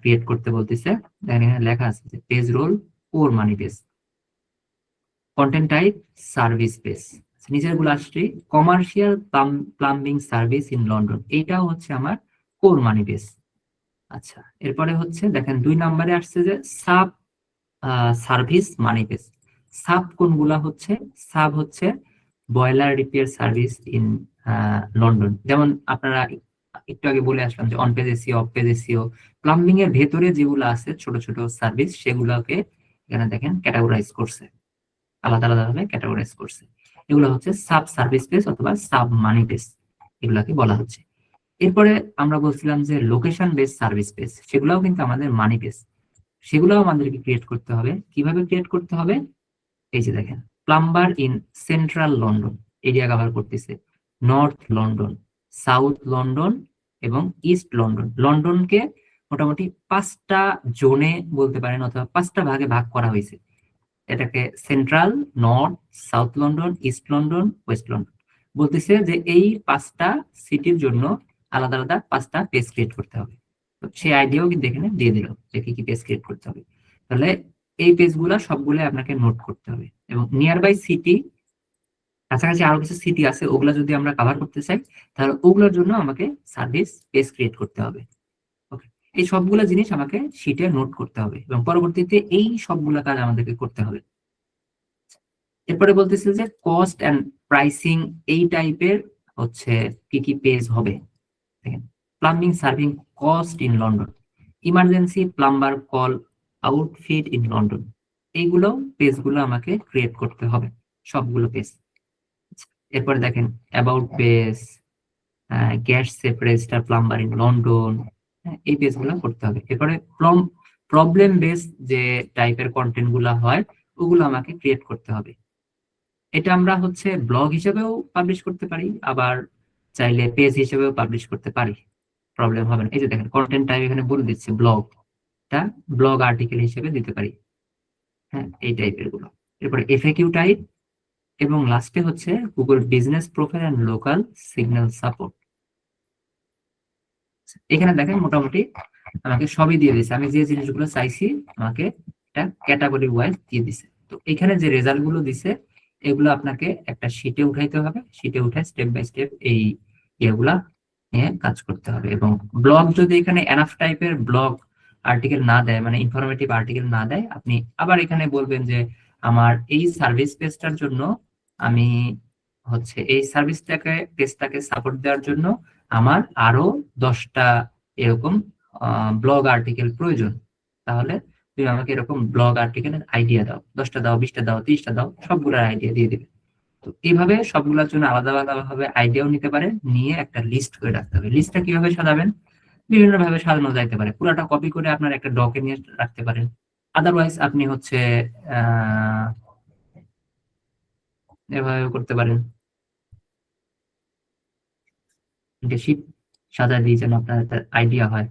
ক্রিয়েট করতে বলতেছে। দেখেন এখানে লেখা আছে যে page role core money page, content type service page, নিচের গুলো আসছে commercial plumbing service in London, এইটাও হচ্ছে আমার কোর মানি পেজ। আচ্ছা, এরপরে হচ্ছে দেখেন 2 নম্বরে আসছে যে sub service money page. Sub কোনগুলা হচ্ছে, সাব হচ্ছে boiler repair service in London. যেমন আপনারা একটু আগে বলে আসলাম যে on page SEO, off page SEO, plumbing এর ভেতরে যেগুলো আছে ছোট ছোট সার্ভিস, সেগুলোকে এখানে দেখেন ক্যাটাগরাইজ করছে, আলাদা আলাদা ভাবে ক্যাটাগরাইজ করছে। এগুলো হচ্ছে সাব সার্ভিস পেজ অথবা সাব মানি পেজ, এগুলাকে বলা হচ্ছে। এরপরে আমরা বলছিলাম যে লোকেশন বেস সার্ভিস পেজ, সেগুলোও কিন্তু আমাদের মানি পেজ, সেগুলোও আমাদেরকে ক্রিয়েট করতে হবে। কিভাবে ক্রিয়েট করতে হবে, এই যে দেখেন plumber in central London area cover করতেছে, নর্থ লন্ডন, সাউথ লন্ডন এবং ইস্ট লন্ডন। লন্ডনকে মোটামুটি 5টা জোনে বলতে পারেন অথবা 5টা ভাগে ভাগ করা হয়েছে। এটাকে central, north, south London, east London, West London বলতেছে যে এই 5টা সিটির জন্য আলাদা আলাদা 5টা পেজ ক্রিয়েট করতে হবে। তো সেই আইডিয়াও কিন্তু এখানে দিয়ে দিল যে কি কি পেজ ক্রিয়েট করতে হবে। তাহলে এই পেজগুলো সবগুলো আপনাকে নোট করতে হবে, এবং নিয়ার বাই সিটি, কাছাকাছি আরো কিছু সিটি আছে, ওগুলা যদি আমরা কভার করতে চাই তাহলে ওগুলোর জন্য আমাকে সার্ভিস পেজ ক্রিয়েট করতে হবে। ওকে, এই সবগুলা জিনিস আমাকে শিটে নোট করতে হবে এবং পরবর্তীতে এই সবগুলা কাজ আমাদেরকে করতে হবে। এরপরে বলতেছে যে কস্ট এন্ড প্রাইসিং, এই টাইপের হচ্ছে কি কি পেজ হবে। দেখেন plumbing serving cost in London, emergency plumber call outfit in London, এইগুলো পেজগুলো আমাকে ক্রিয়েট করতে হবে, সবগুলো পেজ। এরপরে দেখেন about page, gas separator plumber in London, এই পেজগুলো করতে হবে। এরপরে প্রবলেম বেস যে টাইপের কন্টেন্ট গুলা হয় ওগুলো আমাকে ক্রিয়েট করতে হবে। এটা আমরা হচ্ছে ব্লগ হিসেবেও পাবলিশ করতে পারি, আবার চাইলে পেজ হিসেবেও পাবলিশ করতে পারি, প্রবলেম হবে না। এই যে দেখেন কন্টেন্ট টাইপ এখানে বলে দিচ্ছে ব্লগ, এটা ব্লগ আর্টিকেল হিসেবে দিতে পারি। হ্যাঁ, এই টাইপের গুলো। এরপরে এফএকিউ টাইপ, এবং লাস্টে হচ্ছে Google business profile and local signal support. এখানে দেখেন মোটামুটি আমাকে সবই দিয়ে দিছে, আমি যে জিনিসগুলো চাইছি আমাকে এটা ক্যাটাগরি ওয়াইজ দিয়ে দিছে। তো এখানে যে রেজাল্ট গুলো দিছে এগুলো আপনাকে একটা শিটে উঠাইতে হবে, শিটে উঠে স্টেপ বাই স্টেপ এই ইয়েগুলা নিয়ে কাজ করতে হবে। এবং ব্লগ যদি এখানে এনাফ টাইপের ব্লগ আর্টিকেল না দেয়, মানে ইনফরমেটিভ আর্টিকেল না দেয়, আপনি আবার এখানে বলবেন যে আমার এই সার্ভিস পেজটার জন্য আমি হচ্ছে এই পেজটাকে সাপোর্ট দেওয়ার জন্য আমার আরো 10টা এরকম ব্লগ আর্টিকেল প্রয়োজন। তাহলে তুমি আমাকে এরকম ব্লগ আর্টিকেলের আইডিয়া দাও, 10টা দাও, 20টা দাও, 30টা দাও, সবগুলোর আইডিয়া দিয়ে দিবে। তো এইভাবে সবগুলোর জন্য আলাদা আলাদা ভাবে আইডিয়াও নিতে পারে, নিয়ে একটা লিস্ট করে রাখতে হবে। লিস্টটা কিভাবে সাজাবেন, বিভিন্ন ভাবে সাজানো যাইতে পারে। পুরাটা কপি করে আপনার একটা ডকে নিয়ে রাখতে পারেন, আদারওয়াইজ আপনি হচ্ছে আহ এভাবে করতে পারেন। শিট সাজা দিয়ে যেন আপনার একটা আইডিয়া হয়।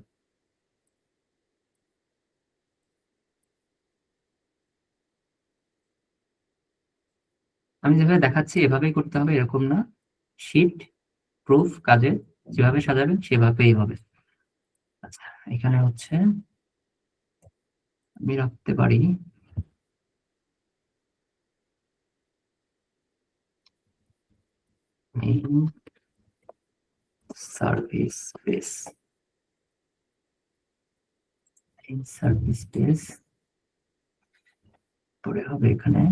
আমি যেভাবে দেখাচ্ছি এভাবেই করতে হবে এরকম না, শিট প্রুফ কাজে যেভাবে সাজাবেন সেভাবেই হবে। আচ্ছা, এখানে হচ্ছে আমি রাখতে পারি সার্ভিস পেজ, সার্ভিস পেজ পরে হবে এখানে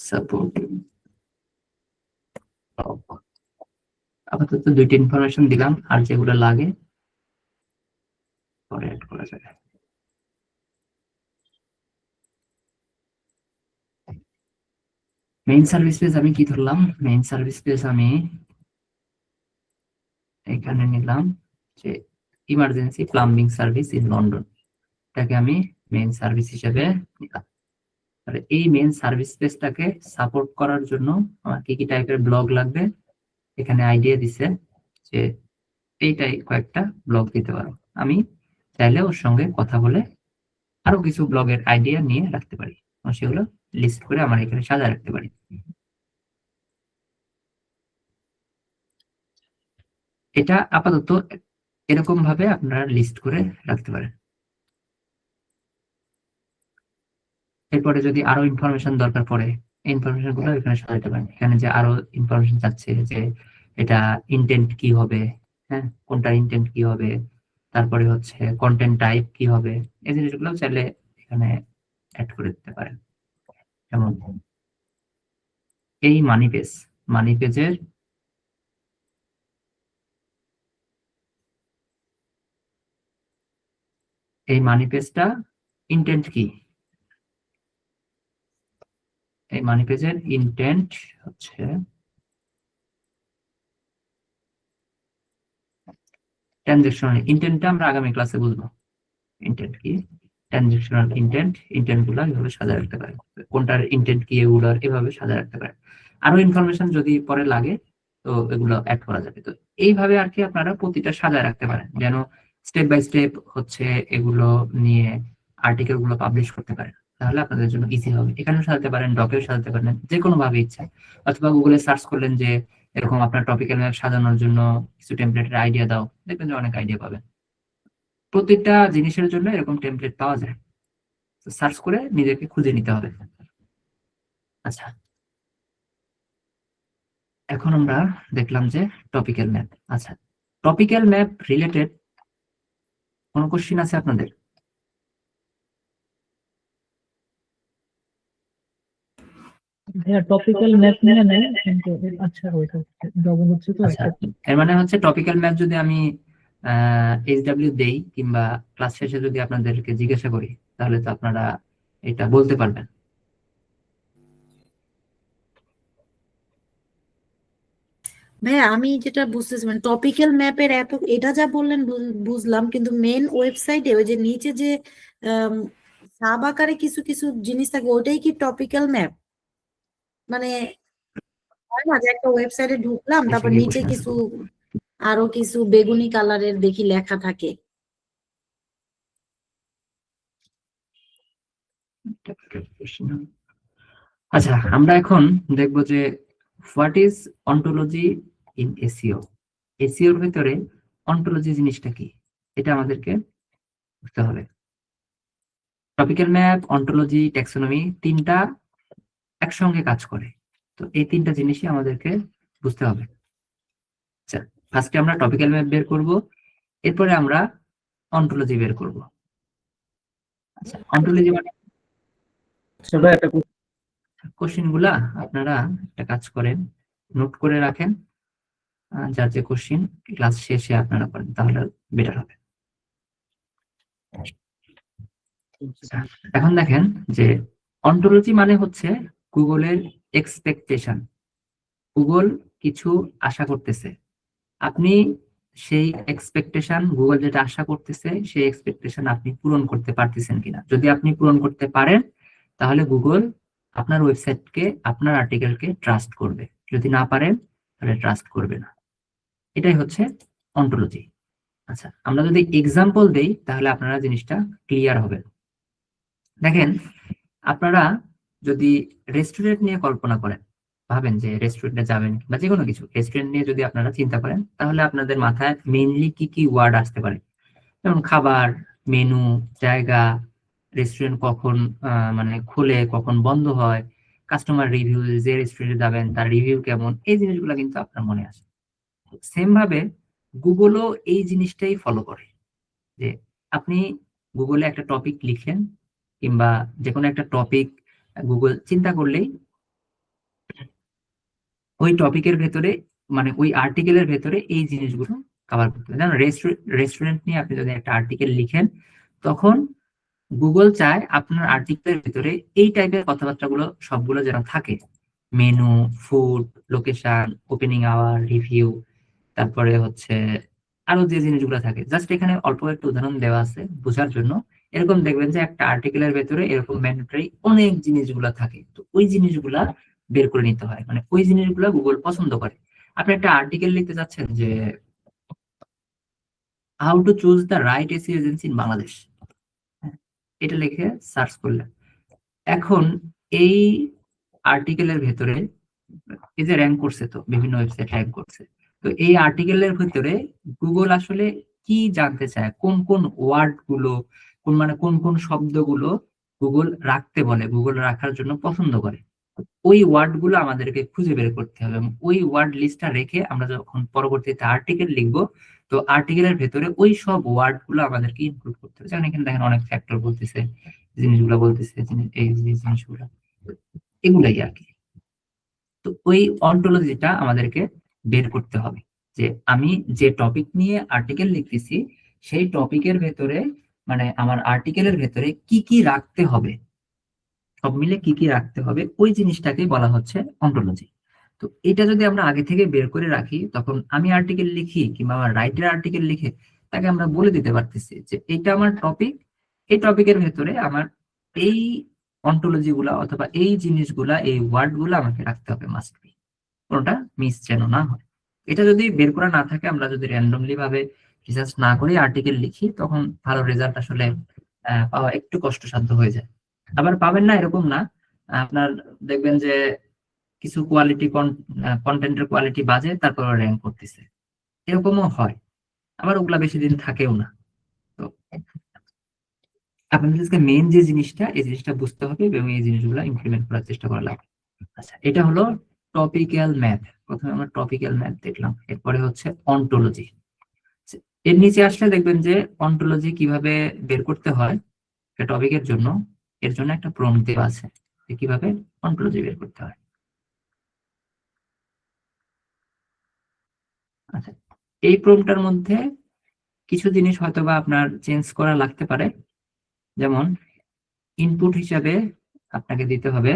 সাপোর্টিং আপাতত দুইটা ইনফরমেশন দিলাম, আর যেগুলো লাগে পরে অ্যাড করা যাবে। মেইন সার্ভিস পেজ আমি কি ধরলাম? মেইন সার্ভিস পেজ আমি এখানে নিলাম যে emergency plumbing service in London, এটাকে আমি মেইন সার্ভিস হিসেবে নিলাম। তাহলে এই মেইন সার্ভিস পেজটাকে সাপোর্ট করার জন্য আমার কি কি টাইপের ব্লগ লাগবে, এখানে আইডিয়া দিছে যে এইটাই কয়েকটা ব্লগ দিতে পারো। আমি চাইলে ওর সঙ্গে কথা বলে আরো কিছু ব্লগের আইডিয়া নিয়ে রাখতে পারি, সেগুলো লিস্ট করে আমার এখানে সাজা রাখতে পারি। এটা আপাতত এরকম ভাবে আপনারা লিস্ট করে রাখতে পারেন। এরপরে যদি আরো ইনফরমেশন দরকার পড়ে, ইনফরমেশন গুলো এখানে সাজাতে পারেন। এখানে যে আরো ইনফরমেশন চাচ্ছে যে এটা ইন্টেন্ট কি হবে, হ্যাঁ কোনটা ইন্টেন্ট কি হবে, তারপরে হচ্ছে কন্টেন্ট টাইপ কি হবে, এই জিনিসগুলো চাইলে এখানে অ্যাড করে দিতে পারেন। যেমন এই মানি পেজের এই মানি পেজটা ইন্টেন্ট কি, এই মানি পেজের ইন্টেন্ট হচ্ছে ট্রানজেকশনাল ইন্টেন্টটা আমরা আগামী ক্লাসে বুঝবো। ইন্টেন্ট কি, ট্রানজেকশনাল ইন্টেন্ট গুলা এভাবে সাজা রাখতে পারে, কোনটার ইন্টেন্ট কি এগুলার এভাবে সাজা রাখতে পারে। আরো ইনফরমেশন যদি পরে লাগে তো এগুলো অ্যাড করা যাবে। তো এইভাবে আর কি আপনারা প্রতিটা সাজায় রাখতে পারেন, যেন স্টেপ বাই স্টেপ হচ্ছে এগুলো নিয়ে আর্টিকেল গুলো পাবলিশ করতে পারেন। তাহলে আপনাদের জন্য ইজি হবে। এখানেও সাজাতে পারেন, ডকেও সাজাতে পারেন, যে কোনো ভাবে ইচ্ছা। অথবা গুগলে সার্চ করলেন যে এরকম আপনার টপিক্যাল ম্যাপ সাজানোর জন্য কিছু টেমপ্লেটের আইডিয়া দাও, দেখবেন যে অনেক আইডিয়া পাবেন। প্রত্যেকটা জিনিসের জন্য এরকম টেমপ্লেট পাওয়া যায়, সার্চ করে নিজেকে খুঁজে নিতে হবে। আচ্ছা, এখন আমরা দেখলাম যে টপিক্যাল ম্যাপ। আচ্ছা, টপিক্যাল ম্যাপ রিলেটেড কোনো কোশ্চিন আছে আপনাদের? টপিক্যাল ম্যাপ নিয়ে নেই কিন্তু আচ্ছা ওইটা ডবল হচ্ছে তো আচ্ছা, এর মানে হচ্ছে টপিক্যাল ম্যাপ যদি আমি এইচডব্লিউ দেই কিংবা ক্লাস শেষে যদি আপনাদেরকে জিজ্ঞাসা করি, তাহলে তো আপনারা এটা বলতে পারবেন। ভাইয়া আমি যেটা বুঝতেছি মানে টপিক্যাল ম্যাপের এত এটা যা বললেন বুঝলাম, কিন্তু মেন ওয়েবসাইটে ওই যে নিচে যে সাব আকারে কিছু কিছু জিনিস থাকে ওইটাই কি টপিক্যাল ম্যাপ? মানে হয় না যে একটা ওয়েবসাইটে ঢুকলাম তারপর এসে নিচে কোশ্চেন কিছু আরো কিছু বেগুনি কালারের দেখি লেখা থাকে। আচ্ছা, আমরা এখন দেখবো যে what is ontology in SEO. এসইওর ভিতরে অন্টোলজি জিনিসটা কি, এটা আমাদেরকে বুঝতে হবে। টপিক্যাল ম্যাপ, অন্টোলজি, ট্যাক্সোনমি তিনটা একসঙ্গে কাজ করে। তো এই তিনটা জিনিসই আমাদেরকে বুঝতে হবে। আচ্ছা, ফার্স্টে আমরা টপিক্যাল ম্যাপ বের করব, এরপরে আমরা অন্টোলজি বের করব। আচ্ছা, অন্টোলজি মানে কোশ্চেন গুলা আপনারা একটা কাজ করেন, নোট করে রাখেন, যার যে কোশ্চেন ক্লাস শেষে আপনারা করেন তাহলে বেটার হবে। এখন দেখেন যে অন্টোলজি মানে হচ্ছে গুগলের এক্সপেকটেশন। গুগল কিছু আশা করতেছে, আপনি সেই এক্সপেকটেশন, গুগল যেটা আশা করতেছে সেই এক্সপেকটেশন আপনি পূরণ করতে পারতেছেন কিনা। যদি আপনি পূরণ করতে পারেন তাহলে গুগল আপনার ওয়েবসাইটকে, আপনার আর্টিকেলকে ট্রাস্ট করবে। যদি না পারেন তাহলে ট্রাস্ট করবে না। এটাই হচ্ছে অন্টোলজি। আচ্ছা, আমরা যদি এক্সাম্পল দেই তাহলে আপনারা জিনিসটা ক্লিয়ার হবে। দেখেন, আপনারা যদি রেস্টুরেন্ট নিয়ে কল্পনা করেন, ভাবেন যে রেস্টুরেন্টে যাবেন বা যে কোনো কিছু, রেস্টুরেন্ট নিয়ে যদি আপনারা চিন্তা করেন তাহলে আপনাদের মাথায় মেইনলি কি কি ওয়ার্ড আসতে পারে? যেমন খাবার, মেনু, জায়গা, রেস্টুরেন্ট কখন মানে খুলে কখন বন্ধ হয়, কাস্টমার রিভিউ, যে রেস্টুরেন্টে যাবেন তার রিভিউ কেমন, এই জিনিসগুলো কিন্তু আপনার মনে আসে। সেম ভাবে গুগলও এই জিনিসটাই ফলো করে, যে আপনি গুগলে একটা টপিক লিখলেন কিংবা যে কোনো একটা টপিক গুগল চিন্তা করলেই ওই টপিকের ভেতরে মানে ওই আর্টিকেলের ভেতরে এই জিনিসগুলো কভার করতে হবে। যেমন রেস্টুরেন্ট নিয়ে আপনি যদি একটা আর্টিকেল লিখেন, তখন গুগল চায় আপনার আর্টিকেলের ভিতরে এই টাইপের কথাবার্তাগুলো সবগুলো যেন থাকে। Menu, food, location, opening hour, review, তারপরে হচ্ছে আরো যে জিনিসগুলো থাকে। জাস্ট এখানে অল্প একটা উদাহরণ দেওয়া আছে বোঝার জন্য। এরকম দেখবেন যে একটা আর্টিকেলের ভেতরে এরকম ম্যান্ডেটরি অনেক জিনিসগুলো থাকে, তো ওই জিনিসগুলা বের করে নিতে হয়, মানে ওই জিনিসগুলো গুগল পছন্দ করে। আপনি একটা আর্টিকেল লিখতে চাচ্ছেন যে how to choose the right SEO agency in Bangladesh, এটা লিখে সার্চ করলেন। এখন এই আর্টিকেলের ভেতরে এই যে র্যাঙ্ক করছে, তো বিভিন্ন ওয়েবসাইট র্যাঙ্ক করছে, তো এই আর্টিকেলের ভেতরে গুগল আসলে কি জানতে চায়, কোন কোন ওয়ার্ড গুলো, কোন কোন শব্দগুলো গুগল রাখতে বলে, গুগল রাখার জন্য পছন্দ করে, ওই ওয়ার্ড গুলো আমাদেরকে খুঁজে বের করতে হবে। এবং ওই ওয়ার্ড লিস্টটা রেখে আমরা যখন পরবর্তীতে আর্টিকেল লিখবো, তো আর্টিকেলের ভেতরে ওই সব ওয়ার্ড গুলো আমাদেরকে ইনক্লুড করতে হবে। যেমন এখানে দেখেন অনেক ফ্যাক্টর বলতেছে, জিনিসগুলো বলতেছে, এই জিনিসগুলো, এগুলাই আর কি। তো ওই অন্টোলজিটা আমাদেরকে বের করতে হবে, যে আমি যে টপিক নিয়ে আর্টিকেল লিখতেছি সেই টপিকের ভেতরে মানে আমার আর্টিকেলের ভেতরে কি কি রাখতে হবে, সব মিলে কি কি রাখতে হবে, ওই জিনিসটাকে বলা হচ্ছে অন্টোলজি। তো এটা যদি আমরা আগে থেকে বের করে রাখি, তখন আমি আর্টিকেল লিখি কিংবা আমার রাইটার আর্টিকেল লিখে তাকে আমরা বলে দিতে পারতেছি যে এটা আমার টপিক, এই টপিকের ভেতরে আমার এই অন্টোলজি গুলা অথবা এই জিনিসগুলা, এই ওয়ার্ড গুলা আমাকে রাখতে হবে, মাস্ট বি, কোনটা মিস যেন না হয়। এটা যদি বের করা না থাকে, আমরা যদি র্যান্ডমলি ভাবে রিসার্চ না করে আর্টিকেল লিখি, তখন ভালো রেজাল্ট আসলে পাওয়া একটু কষ্টসাধ্য হয়ে যায়। আবার পাবেন না এরকম না, আপনার দেখবেন যে কিছু কোয়ালিটি কন্টেন্টের কোয়ালিটি বাজে, তারপর র্যাঙ্ক করতেছে, এরকমও হয়। আবার ওগুলা বেশি দিন থাকেও না। তো আপনাদেরকে মেইন যে জিনিসটা, এই জিনিসটা বুঝতে হবে এবং এই জিনিসগুলো ইমপ্লিমেন্ট করার চেষ্টা করা লাগবে। আচ্ছা, এটা হলো টপিক্যাল ম্যাপ। প্রথমে আমরা টপিক্যাল ম্যাপ দেখলাম, এরপরে হচ্ছে অন্টোলজি। এর নিচে আসলে দেখবেন যে অন্টোলজি কিভাবে বের করতে হয় একটা টপিকের জন্য, এর জন্য একটা প্রম্পট দেওয়া আছে যে কিভাবে অন্টোলজি বের করতে হয়। আচ্ছা, এই প্রম্পটটার মধ্যে কিছু জিনিস হয়তো বা আপনার চেঞ্জ করা লাগতে পারে। যেমন ইনপুট হিসাবে আপনাকে দিতে হবে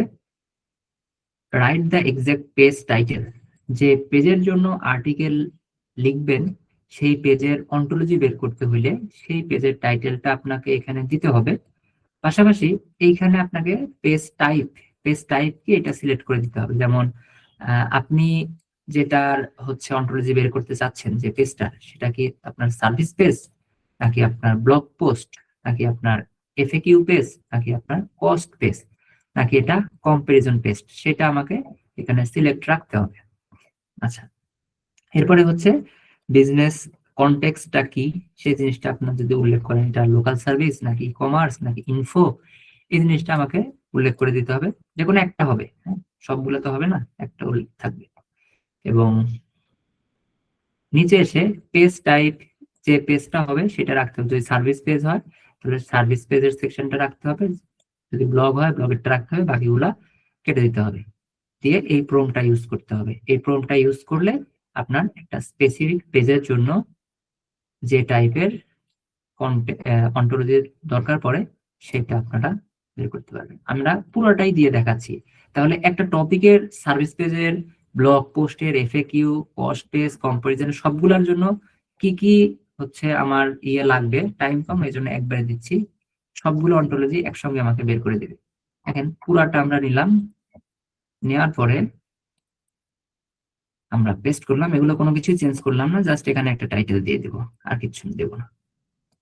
write the exact page title. যে পেজের জন্য আর্টিকেল লিখবেন, সেই পেজের অন্টোলজি বের করতে হলে সেই পেজের টাইটেলটা আপনাকে এখানে দিতে হবে। পাশাপাশি এইখানে আপনাকে পেজ টাইপ কি এটা সিলেক্ট করে দিতে হবে। যেমন আপনি যেটার হচ্ছে অন্টোলজি বের করতে চাচ্ছেন যে পেজটা, সেটা কি আপনার সার্ভিস পেজ, নাকি আপনার ব্লগ পোস্ট, নাকি আপনার এফএকিউ পেজ, নাকি আপনার কস্ট পেজ, নাকি এটা কম্পারিজন পেজ, সেটা আমাকে এখানে সিলেক্ট রাখতে হবে। আচ্ছা, এরপরে হচ্ছে বিজনেস কনটেক্সটটা কি, সেই জিনিসটা আপনার যদি উল্লেখ করেন, এটা লোকাল সার্ভিস নাকি কমার্স নাকি ইনফো, এই জিনিসটা আমাকে উল্লেখ করে দিতে হবে। যে কোনো একটা হবে, হ্যাঁ, সবগুলো তো হবে না, একটা উল্লেখ থাকবে। এবং নিচে এসে পেজ টাইপ, যে পেজটা হবে সেটা রাখতে হবে। যদি সার্ভিস পেজ হয় তাহলে সার্ভিস পেজের সেকশনটা রাখতে হবে, যদি ব্লগ হয় ব্লগেরটা রাখতে হবে, বাকিগুলা কেটে দিতে হবে। দিয়ে এই প্রম্পটটা ইউজ করতে হবে। এই প্রম্পটটা ইউজ করলে আপনার একটা স্পেসিফিক পেজের জন্য যে টাইপের অন্টোলজির দরকার পড়ে সেটা আপনারা বের করতে পারবেন। আমরা পুরোটাই দিয়ে দেখাচ্ছি। তাহলে একটা টপিকের সার্ভিস পেজের, ব্লগ পোস্টের, এফএকিউ, কস্ট পেজ, কম্পারিজন, সবগুলোর জন্য কি কি হচ্ছে আমার লাগবে, টাইম কম, এই জন্য একবারে দিচ্ছি। সবগুলো অন্টোলজি একসঙ্গে আমাকে বের করে দিবে। এখন পুরাটা আমরা নিলাম, নেওয়ার পরে আমরা পেস্ট করলাম। এগুলো কোনো কিছু চেঞ্জ করলাম না, জাস্ট এখানে একটা টাইটেল দিয়ে দেবো, আর কিছু দেবো না।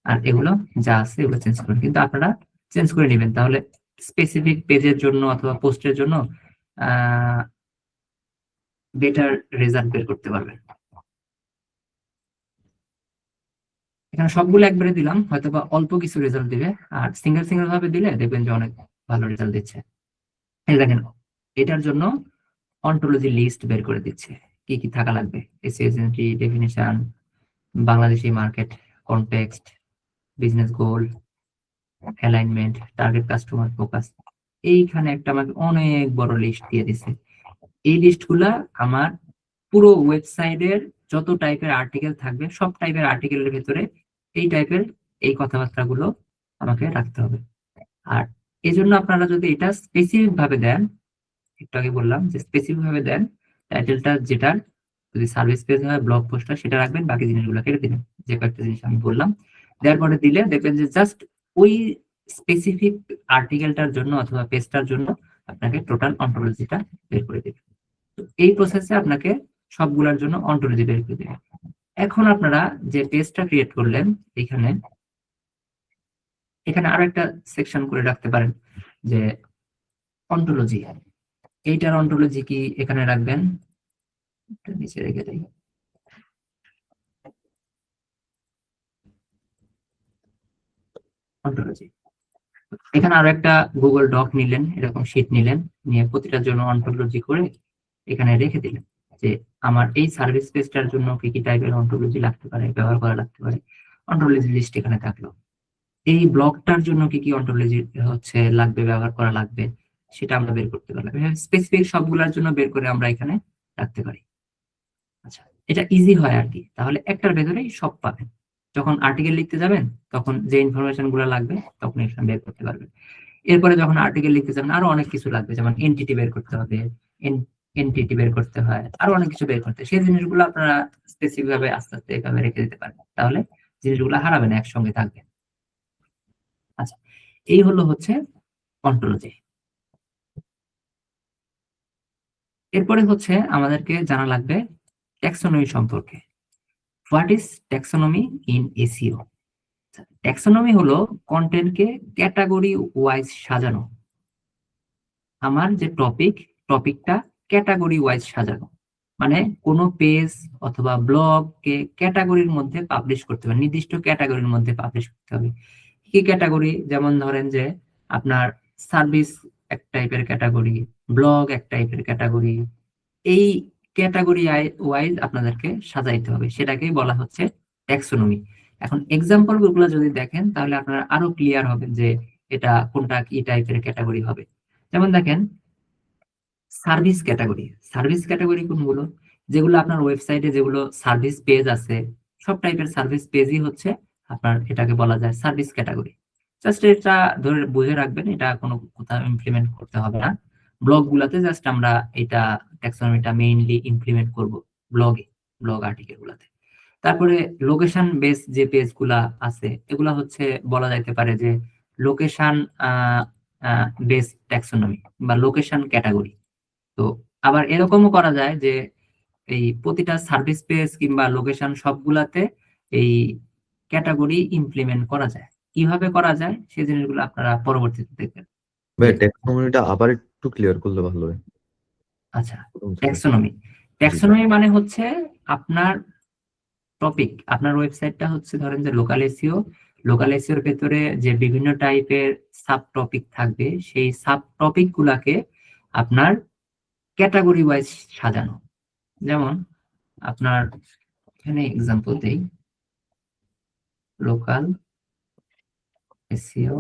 আর এগুলো যা আছে এগুলো চেঞ্জ করবেন, কিন্তু আপনারা চেঞ্জ করে নেবেন, তাহলে স্পেসিফিক পেজের জন্য অথবা পোস্টের জন্য বেটার রেজাল্ট বের করতে পারবেন। এখানে সবগুলো একবারে দিলাম, হয়তোবা অল্প কিছু রেজাল্ট দিবে, আর সিঙ্গেল ভাবে দিলে দেখবেন যে অনেক ভালো রেজাল্ট দিচ্ছে। এই দেখেন, এটার জন্য অন্টোলজি লিস্ট বের করে দিচ্ছে, কি কি থাকা লাগবে, SSNT, definition, Bangladeshi market context, business goal, alignment, target customer focus. এইখানে একটা আমাকে অনেক বড় লিস্ট দিয়ে দিছে। এই লিস্টগুলা আমার পুরো ওয়েবসাইটের যত টাইপের আর্টিকেল থাকবে সব টাইপের আর্টিকেলের ভেতরে এই টাইপের এই কথাবার্তাগুলো আমাকে রাখতে হবে। আর এই জন্য আপনারা যদি এটা স্পেসিফিক ভাবে দেন, একটু আগে বললাম যে স্পেসিফিক ভাবে দেন, টাইটেলটা যেটা যদি সার্ভিস পেজ হয়, ব্লগ পোস্টটা সেটা রাখবেন, বাকি জিনিসগুলো কেটে দিবেন। যে কয়েকটা জিনিস আমি বললাম দেওয়ার পরে দিলে দেখবেন যে জাস্ট ওই স্পেসিফিক আর্টিকেলটার জন্য অথবা পেজটার জন্য আপনাকে টোটাল অন্টোলজিটা বের করে দেবে। তো এই প্রসেসে আপনাকে সবগুলোর জন্য অন্টোলজি বের করে দেবে। এখন আপনারা যে পেজটা ক্রিয়েট করলেন এখানে আরো একটা সেকশন করে রাখতে পারেন যে অন্টোলজি। এইটার অন্টোলজি কি এখানে রাখবেন, এটা নিচে রেখে দেই। অন্টোলজি এখানে আরো একটা গুগল ডক নিলেন, এরকম শিট নিলেন, নিয়ে প্রতিটার জন্য অন্টোলজি করে এখানে রেখে দিলেন যে আমার এই সার্ভিস পেজটার জন্য কি কি টাইপের অন্টোলজি লাগতে পারে, ব্যবহার করা লাগতে পারে, অন্টোলজি লিস্ট এখানে থাকলো। এই ব্লগটার জন্য কি কি অন্টোলজি হচ্ছে লাগবে, ব্যবহার করা লাগবে, সেটা আমরা বের করতে পারলাম। স্পেসিফিক সবগুলোর জন্য বের করে আমরা এখানে রাখতে পারি। আচ্ছা, এটা ইজি হয় আর কি। তাহলে একটার ভেতরেই সব পাবেন। যখন আর্টিকেল লিখতে যাবেন তখন যে ইনফরমেশন গুলো লাগবে তখন এখানে বের করতে পারবেন। এরপরে যখন আর্টিকেল লিখতে যাবেন আরো অনেক কিছু লাগবে, যেমন এনটিটি বের করতে হবে, এনটিটি বের করতে হয়, আরো অনেক কিছু বের করতে হয়। সেই জিনিসগুলো আপনারা স্পেসিফিক ভাবে আস্তে আস্তে এভাবে রেখে দিতে পারবেন, তাহলে জিনিসগুলো হারাবে না, একসঙ্গে থাকবে। আচ্ছা, এই হচ্ছে অন্টোলজি। এরপরে আমাদেরকে জানা লাগবে ট্যাক্সোনমি সম্পর্কে। What is taxonomy in SEO? Taxonomy হলো কন্টেন্টকে ক্যাটাগরি ওয়াইজ সাজানো। আমার যে টপিকটা ক্যাটাগরি ওয়াইজ সাজানো, মানে কোনো পেজ অথবা ব্লগকে ক্যাটাগরির মধ্যে পাবলিশ করতে হবে, নির্দিষ্ট ক্যাটাগরির মধ্যে পাবলিশ করতে হবে। কি ক্যাটাগরি? যেমন ধরেন যে আপনার সার্ভিস এক টাইপের ক্যাটাগরি, ব্লগ এক টাইপের ক্যাটাগরি, এই ক্যাটাগরি ওয়াইজ আপনাদেরকে সাজাইতে হবে, সেটাকেই বলা হচ্ছে ট্যাক্সোনমি। এখন এক্সাম্পল গুলো যদি দেখেন তাহলে আপনারা আরো ক্লিয়ার হবেন যে এটা কোনটা কি টাইপের ক্যাটাগরি হবে। যেমন দেখেন সার্ভিস ক্যাটাগরি কোনগুলো? যেগুলো আপনার ওয়েবসাইটে যেগুলো সার্ভিস পেজ আছে, সব টাইপের সার্ভিস পেজই হচ্ছে আপনার এটাকে বলা যায় সার্ভিস ক্যাটাগরি। জাস্ট এটা ধরে বুঝে রাখবেন, এটা কোনো কোথাও ইমপ্লিমেন্ট করতে হবে না। ব্লগ গুলাতে জাস্ট আমরা এটা ট্যাক্সোনমিটা মেইনলি ইমপ্লিমেন্ট করব ব্লগ আর্টিকেল গুলাতে। তারপরে লোকেশন বেস যে পেজ গুলা আছে এগুলা বলা যাইতে পারে যে লোকেশন বেস ট্যাক্সোনমি বা লোকেশন ক্যাটাগরি। তো আবার এরকমও করা যায় যে এই প্রতিটা সার্ভিস পেজ কিংবা লোকেশন সবগুলাতে এই ক্যাটাগরি ইমপ্লিমেন্ট করা যায়। কিভাবে করা যায় সেই জিনিসগুলো আপনারা পরবর্তীতে দেখবেন। ভাই ট্যাক্সোনমিটা আবার একটু ক্লিয়ার করলে ভালো হয়। আচ্ছা, ট্যাক্সোনমি মানে আপনার টপিক, আপনার ওয়েবসাইটটা ধরেন যে লোকাল এসইওর ভেতরে যে বিভিন্ন টাইপের সাব টপিক থাকবে, সেই সাব টপিক গুলাকে আপনার ক্যাটাগরি ওয়াইজ সাজানো। যেমন আপনার এখানে এক্সাম্পল দেই, local SEO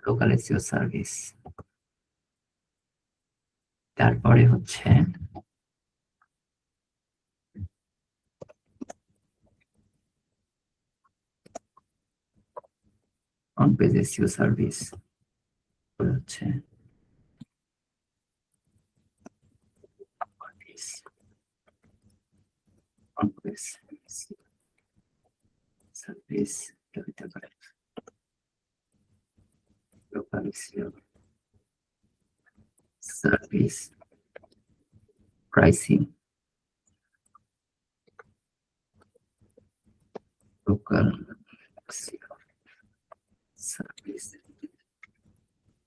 local SEO service, তারপরে on page SEO service, service local SEO service pricing, local service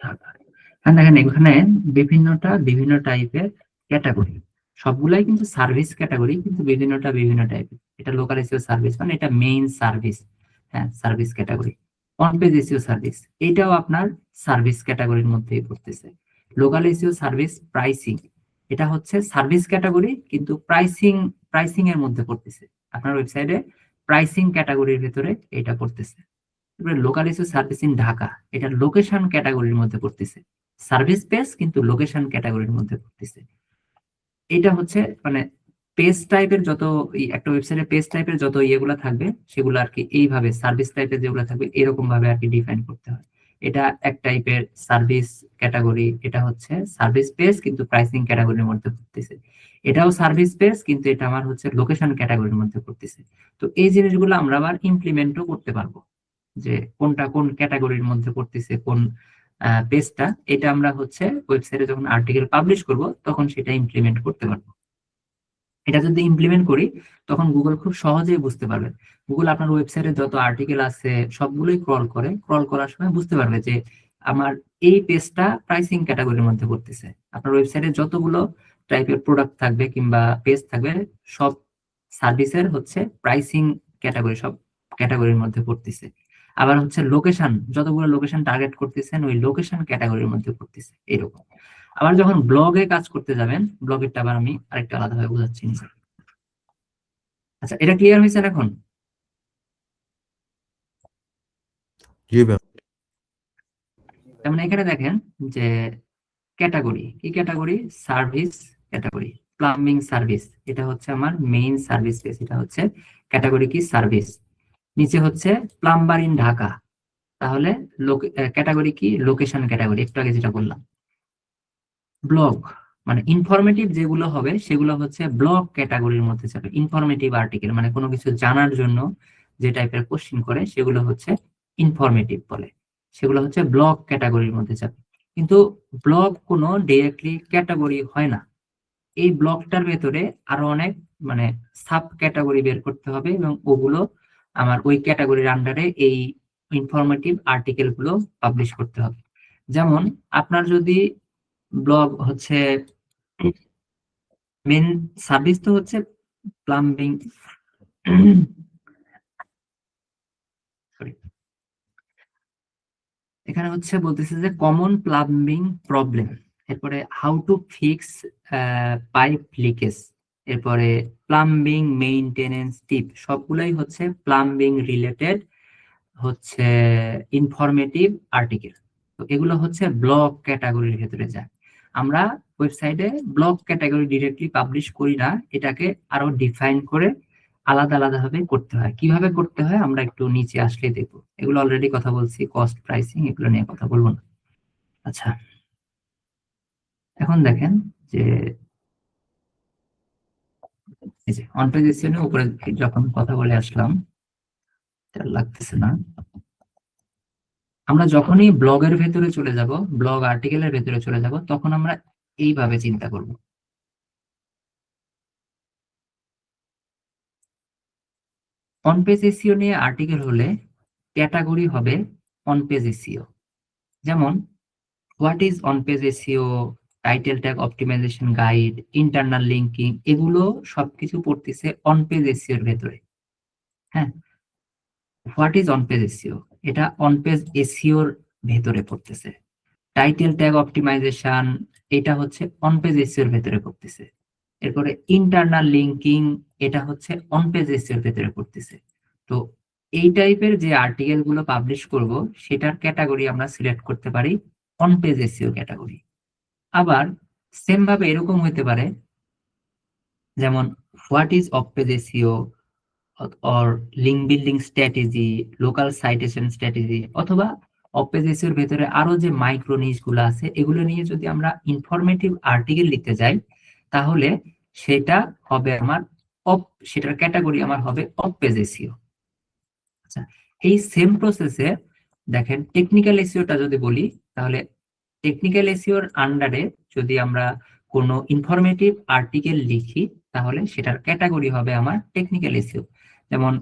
Dhaka. দেখেন এখানে বিভিন্ন টাইপের ক্যাটাগরি, সবগুলাই কিন্তু সার্ভিস ক্যাটাগরি, কিন্তু বিভিন্ন টাইপের। এটা লোকাল এসইও সার্ভিস মানে এটা মেইন সার্ভিস, হ্যাঁ service category. On page SEO service এটাও আপনার সার্ভিস ক্যাটাগরির মধ্যেই পড়তেছে। লোকাল এসইও সার্ভিস প্রাইসিং এটা সার্ভিস ক্যাটাগরি কিন্তু প্রাইসিং এর মধ্যে পড়তেছে, আপনার ওয়েবসাইটে প্রাইসিং ক্যাটাগরির ভিতরে এটা পড়তেছে। এবারে local issue service in Dhaka, এটা লোকেশন ক্যাটাগরির মধ্যে পড়তেছে। সার্ভিস পেজ কিন্তু লোকেশন ক্যাটাগরির মধ্যে পড়তেছে। এটা হচ্ছে মানে পেজ টাইপের যত একটা ওয়েবসাইটের পেজ টাইপের যত ইয়েগুলো থাকবে সেগুলো আর কি এইভাবে সার্ভিস টাইপের যেগুলো থাকবে এরকম ভাবে আর কি ডিফাইন করতে হয়। এটা এক টাইপের সার্ভিস ক্যাটাগরি, এটা হচ্ছে সার্ভিস পেজ কিন্তু প্রাইসিং ক্যাটাগরির মধ্যে পড়তেছে। এটাও সার্ভিস পেজ কিন্তু এটা আমার হচ্ছে লোকেশন ক্যাটাগরির মধ্যে পড়তেছে। তো এই জিনিসগুলো আমরা আবার ইমপ্লিমেন্টও করতে পারবো, যে কোনটা কোন ক্যাটাগরির মধ্যে পড়তেছে কোন পেজটা, এটা আমরা হচ্ছে ওয়েবসাইটে যখন আর্টিকেল পাবলিশ করব তখন সেটা ইমপ্লিমেন্ট করতে পারবো। এটা যদি ইমপ্লিমেন্ট করি তখন গুগল খুব সহজেই বুঝতে পারবে। গুগল আপনার ওয়েবসাইটে যত আর্টিকেল আছে সবগুলোই ক্রল করার সময় বুঝতে পারবে যে আমার এই পেজটা প্রাইসিং ক্যাটাগরির মধ্যে পড়তেছে। আপনার ওয়েবসাইটে যতগুলো টাইপের প্রোডাক্ট থাকবে কিংবা পেজ থাকবে সব সার্ভিসের হচ্ছে প্রাইসিং ক্যাটাগরি, সব ক্যাটাগরির মধ্যে পড়তেছে। আবার হচ্ছে লোকেশন, যতগুলো লোকেশন টার্গেট করতেছেন ওই লোকেশন ক্যাটাগরির মধ্যে পড়তেছে এরকম। আবার যখন ব্লগে কাজ করতে যাবেন, ব্লগেরটা আবার আমি আরেকটা আলাদাভাবে বোঝাচ্ছি। আচ্ছা, এটা ক্লিয়ার হয়েছে এখন? জি ম্যাম। যেমন এখানে দেখেন যে ক্যাটাগরি, কি category? Service category, plumbing service, এটা হচ্ছে আমার মেইন সার্ভিস পেজ, এটা হচ্ছে ক্যাটাগরি কি? সার্ভিস। নিচে হচ্ছে প্লাম্বার ইন ঢাকা, তাহলে ক্যাটাগরি কি? লোকেশন ক্যাটাগরি, একটু আগে যেটা বললাম। ব্লগ মানে ইনফরমেটিভ যেগুলো হবে সেগুলো হচ্ছে ব্লগ ক্যাটাগরির মধ্যে যাবে। ইনফরমেটিভ আর্টিকেল মানে কোনো কিছু জানার জন্য যে টাইপের কোশ্চিন করে সেগুলো হচ্ছে ইনফরমেটিভ বলে, সেগুলো হচ্ছে ব্লগ ক্যাটাগরির মধ্যে যাবে। কিন্তু ব্লগ কোনো ডিরেক্টলি ক্যাটাগরি হয় না, এই ব্লগটার ভেতরে আরো অনেক মানে সাব ক্যাটাগরি বের করতে হবে এবং ওগুলো আমার ওই ক্যাটাগরির আন্ডারে এই ইনফরমেটিভ আর্টিকেল গুলো পাবলিশ করতে হবে। যেমন আপনার যদি ব্লগ হচ্ছে মেন সার্ভিস তো হচ্ছে প্লাম্বিং, সরি, এখানে হচ্ছে বলতেছে যে কমন প্লাম্বিং প্রবলেম, এরপরে how to fix pipe leakage, এরপরে প্লাম্বিং মেইনটেনেন্স টিপ, সবগুলাই হচ্ছে প্লাম্বিং রিলেটেড হচ্ছে ইনফরমেটিভ আর্টিকেল। তো এগুলো হচ্ছে ব্লগ ক্যাটাগরির ভেতরে যায়। আমরা ওয়েবসাইটে ব্লগ ক্যাটাগরি ডিরেক্টলি পাবলিশ করি না, এটাকে আরো ডিফাইন করে আলাদা আলাদা ভাবে করতে হয়। কিভাবে করতে হয় আমরা একটু নিচে আসলে দেখবো, এগুলো অলরেডি কথা বলছি, কস্ট প্রাইসিং এগুলো নিয়ে কথা বলবো না। আচ্ছা, এখন দেখেন যে এই যে অন পেজ এসইও এর উপরে যখন কথা বলে আসলাম, এটা লাগতেছে না। আমরা যখনই ব্লগের ভেতরে চলে যাব, ব্লগ আর্টিকেলের ভেতরে চলে যাব, তখন আমরা এইভাবে চিন্তা করব। অন পেজ এসইও নিয়ে আর্টিকেল হলে ক্যাটাগরি হবে অন পেজ এসইও। যেমন what is on page SEO, title tag optimisation guide, internal linking, এগুলো সবকিছু পড়তেছে অন পেজ এসইও এর ভেতরে। হ্যাঁ, what is on page SEO, এটা অন পেজ এসইও এর ভেতরে পড়তেছে। টাইটেল ট্যাগ অপটিমাইজেশন, এটা হচ্ছে অন পেজ এসইও এর ভেতরে পড়তেছে। এরপরে ইন্টারনাল লিঙ্কিং, এটা হচ্ছে অন পেজ এসইও এর ভেতরে পড়তেছে। তো এই টাইপের যে আর্টিকেল গুলো পাবলিশ করব সেটার ক্যাটাগরি আমরা সিলেক্ট করতে পারি অন পেজ এসইও ক্যাটাগরি। আবার সেম ভাবে এরকম হতে পারে, যেমন what is of page SEO or link building strategy, local citation strategy, অথবা অফ পেজ এসইও এর ভেতরে আরো যে মাইক্রো নিশ গুলো আছে এগুলো নিয়ে যদি আমরা ইনফরমেটিভ আর্টিকেল লিখতে যাই তাহলে সেটা হবে আমার সেটার ক্যাটাগরি আমার হবে অফ পেজ এসইও। আচ্ছা, এই সেম প্রসেসে দেখেন টেকনিক্যাল এসইওটা যদি বলি, তাহলে টেকনিক্যাল এসইওর আন্ডারে যদি আমরা কোনো ইনফরমেটিভ আর্টিকেল লিখি তাহলে সেটার ক্যাটাগরি হবে আমার টেকনিক্যাল এসইও। যেমন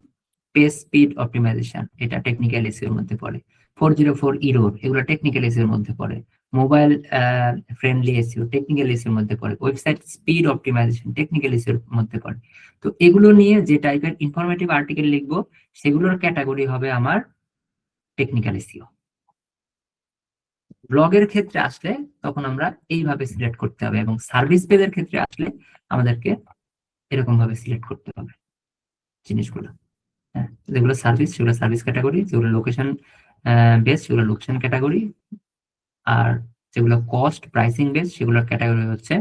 পেজ স্পিড অপটিমাইজেশন, এটা টেকনিক্যাল এসইওর মধ্যে পড়ে। 404 ইরোর, এগুলো টেকনিক্যাল এসইওর মধ্যে পড়ে। মোবাইল ফ্রেন্ডলি এসইও টেকনিক্যাল এসইওর মধ্যে পড়ে। ওয়েবসাইট স্পিড অপটিমাইজেশন টেকনিক্যাল এসইওর মধ্যে পড়ে। তো এগুলো নিয়ে যে টাইপের ইনফরমেটিভ আর্টিকেল লিখবো সেগুলোর ক্যাটাগরি হবে আমার টেকনিক্যাল এসইও। ব্লগের ক্ষেত্রে আসলে তখন আমরা এইভাবে সিলেক্ট করতে হবে, এবং সার্ভিস পেজের ক্ষেত্রে আসলে আমাদেরকে এরকম ভাবে সিলেক্ট করতে হবে জিনিসগুলো। হ্যাঁ, যেগুলো সার্ভিস সেগুলো সার্ভিস ক্যাটাগরি, যেগুলো লোকেশন বেস সেগুলো লোকেশন ক্যাটাগরি, আর যেগুলো কস্ট প্রাইসিং বেস সেগুলোর ক্যাটাগরি হচ্ছে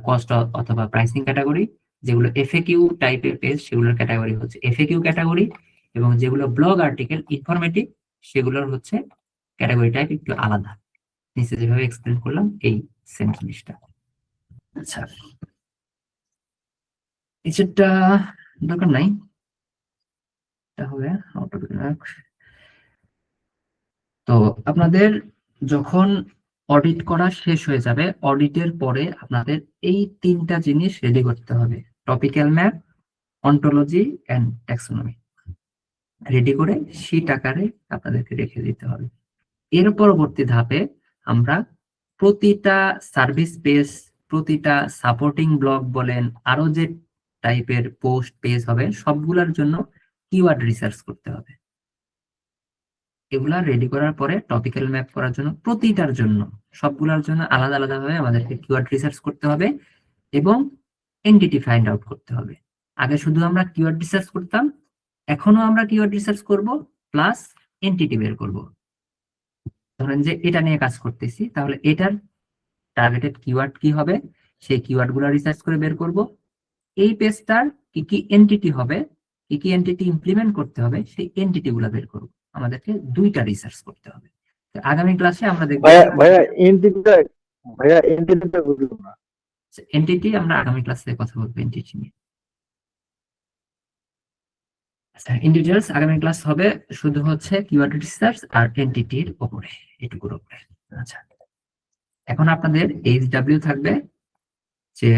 কস্ট অথবা প্রাইসিং ক্যাটাগরি। যেগুলো এফএকিউ টাইপের পেজ সেগুলোর ক্যাটাগরি হচ্ছে এফএকিউ ক্যাটাগরি, এবং যেগুলো ব্লগ আর্টিকেল ইনফরমেটিভ সেগুলোর হচ্ছে ক্যাটাগরি টাইপ একটু আলাদা। নিচে যেভাবে এক্সপ্লেন করলাম এই সেম জিনিসটা। আচ্ছা, নিচেরটা দরকার নাই, তাহলে তো আপনাদের যখন অডিট করা শেষ হয়ে যাবে, অডিটের পরে আপনাদের এই তিনটা জিনিস রেডি করতে হবে: topical map, ontology and taxonomy. Ready করে শীট আকারে আপনাদেরকে রেখে দিতে হবে। এর পরবর্তী ধাপে আমরা প্রতিটা সার্ভিস পেজ, প্রতিটা সাপোর্টিং ব্লগ বলেন, আরো যে টাইপের পোস্ট পেজ হবে সবগুলোর জন্য কিওয়ার্ড রিসার্চ করতে হবে। এগুলা রেডি করার পরে টপিক্যাল ম্যাপ করার জন্য প্রতিটার জন্য সবগুলোর জন্য আলাদা আলাদা ভাবে আমাদেরকে কিওয়ার্ড রিসার্চ করতে হবে এবং এন্টিটি ফাইন্ড আউট করতে হবে। আগে শুধু আমরা কিওয়ার্ড রিসার্চ করতাম, এখনো আমরা কিওয়ার্ড রিসার্চ করব প্লাস এন্টিটি বের করব। ধরেন যে এটা নিয়ে কাজ করতেছি, তাহলে এটার টার্গেটেড কিওয়ার্ড কি হবে সেই কিওয়ার্ড গুলা রিসার্চ করে বের করব। এই পেজটার কি কি এন্টিটি হবে, কি কি এন্টিটি ইমপ্লিমেন্ট করতে হবে সেই এন্টিটি গুলা বের করব। আমাদেরকে দুইটা রিসার্চ করতে হবে। তো আগামী ক্লাসে আমরা দেখব এন্টিটিটা বুঝলাম না। এন্টিটি, আমরা আগামী ক্লাসে কথা বলবো এন্টিটি নিয়ে। আচ্ছা, ইন্ডিভিজুয়ালস আগামী ক্লাস হবে শুধু হচ্ছে কিওয়ার্ড রিসার্চ আর এন্টিটির উপরে, এটুকুর উপরে। আচ্ছা, এখন আপনাদের এইচডব্লিউ থাকবে যে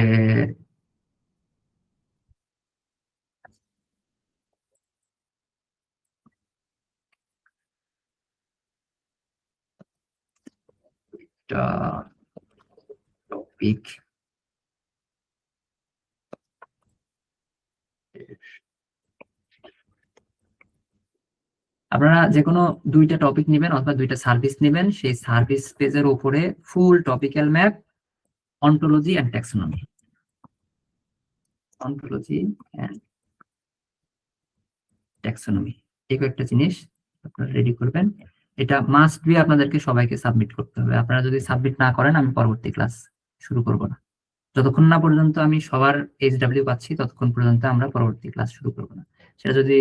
টপিক আপনারা যে কোনো দুইটা টপিক নেবেন অথবা দুইটা সার্ভিস নেবেন, সেই সার্ভিস পেজের উপরে full topical map, ontology and taxonomy, ontology and taxonomy এই একটা জিনিস আপনারা রেডি করবেন। এটা মাস্ট বি আপনাদেরকে সবাইকে সাবমিট করতে হবে। আপনারা যদি সাবমিট না করেন আমি পরবর্তী ক্লাস শুরু করব না। যতক্ষণ না পর্যন্ত আমি সবার এইচডব্লিউ পাচ্ছি ততক্ষণ পর্যন্ত আমরা পরবর্তী ক্লাস শুরু করব না। সেটা যদি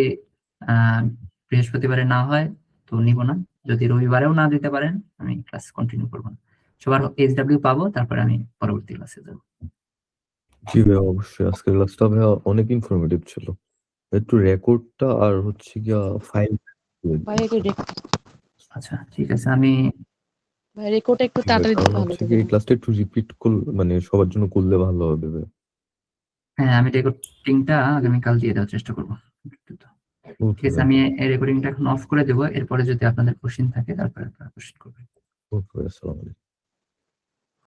বৃহস্পতিবারে না হয় তো নিব না, যদি রবিবারেও না দিতে পারেন আমি ক্লাস কন্টিনিউ করব না। সবার এইচডব্লিউ পাবো, তারপরে আমি পরবর্তী ক্লাসে যাব। জি ভাইয়া, অবশ্যই আজকের ক্লাসটা ভাইয়া অনেক ইনফরমেটিভ ছিল। একটু রেকর্ডটা আর হচ্ছে গিয়া ফাইল ভাই আচ্ছা ঠিক আছে, আমি রেকর্ড একটু তাড়াতাড়ি দিলে ভালো হচ্ছে কি এই ক্লাসটা একটু রিপিট মানে সবার জন্য করলে ভালো হবে ভাই। হ্যাঁ, আমি রেকর্ডিংটা আগামীকাল দিয়ে দেওয়ার চেষ্টা করবো। ঠিক আছে, আমি এই রেকর্ডিংটা এখন অফ করে দেবো। এরপরে যদি আপনাদের কোশ্চেন থাকে তারপরে আপনারা কোশ্চেন করবেন। ওকে, আসসালামু আলাইকুম।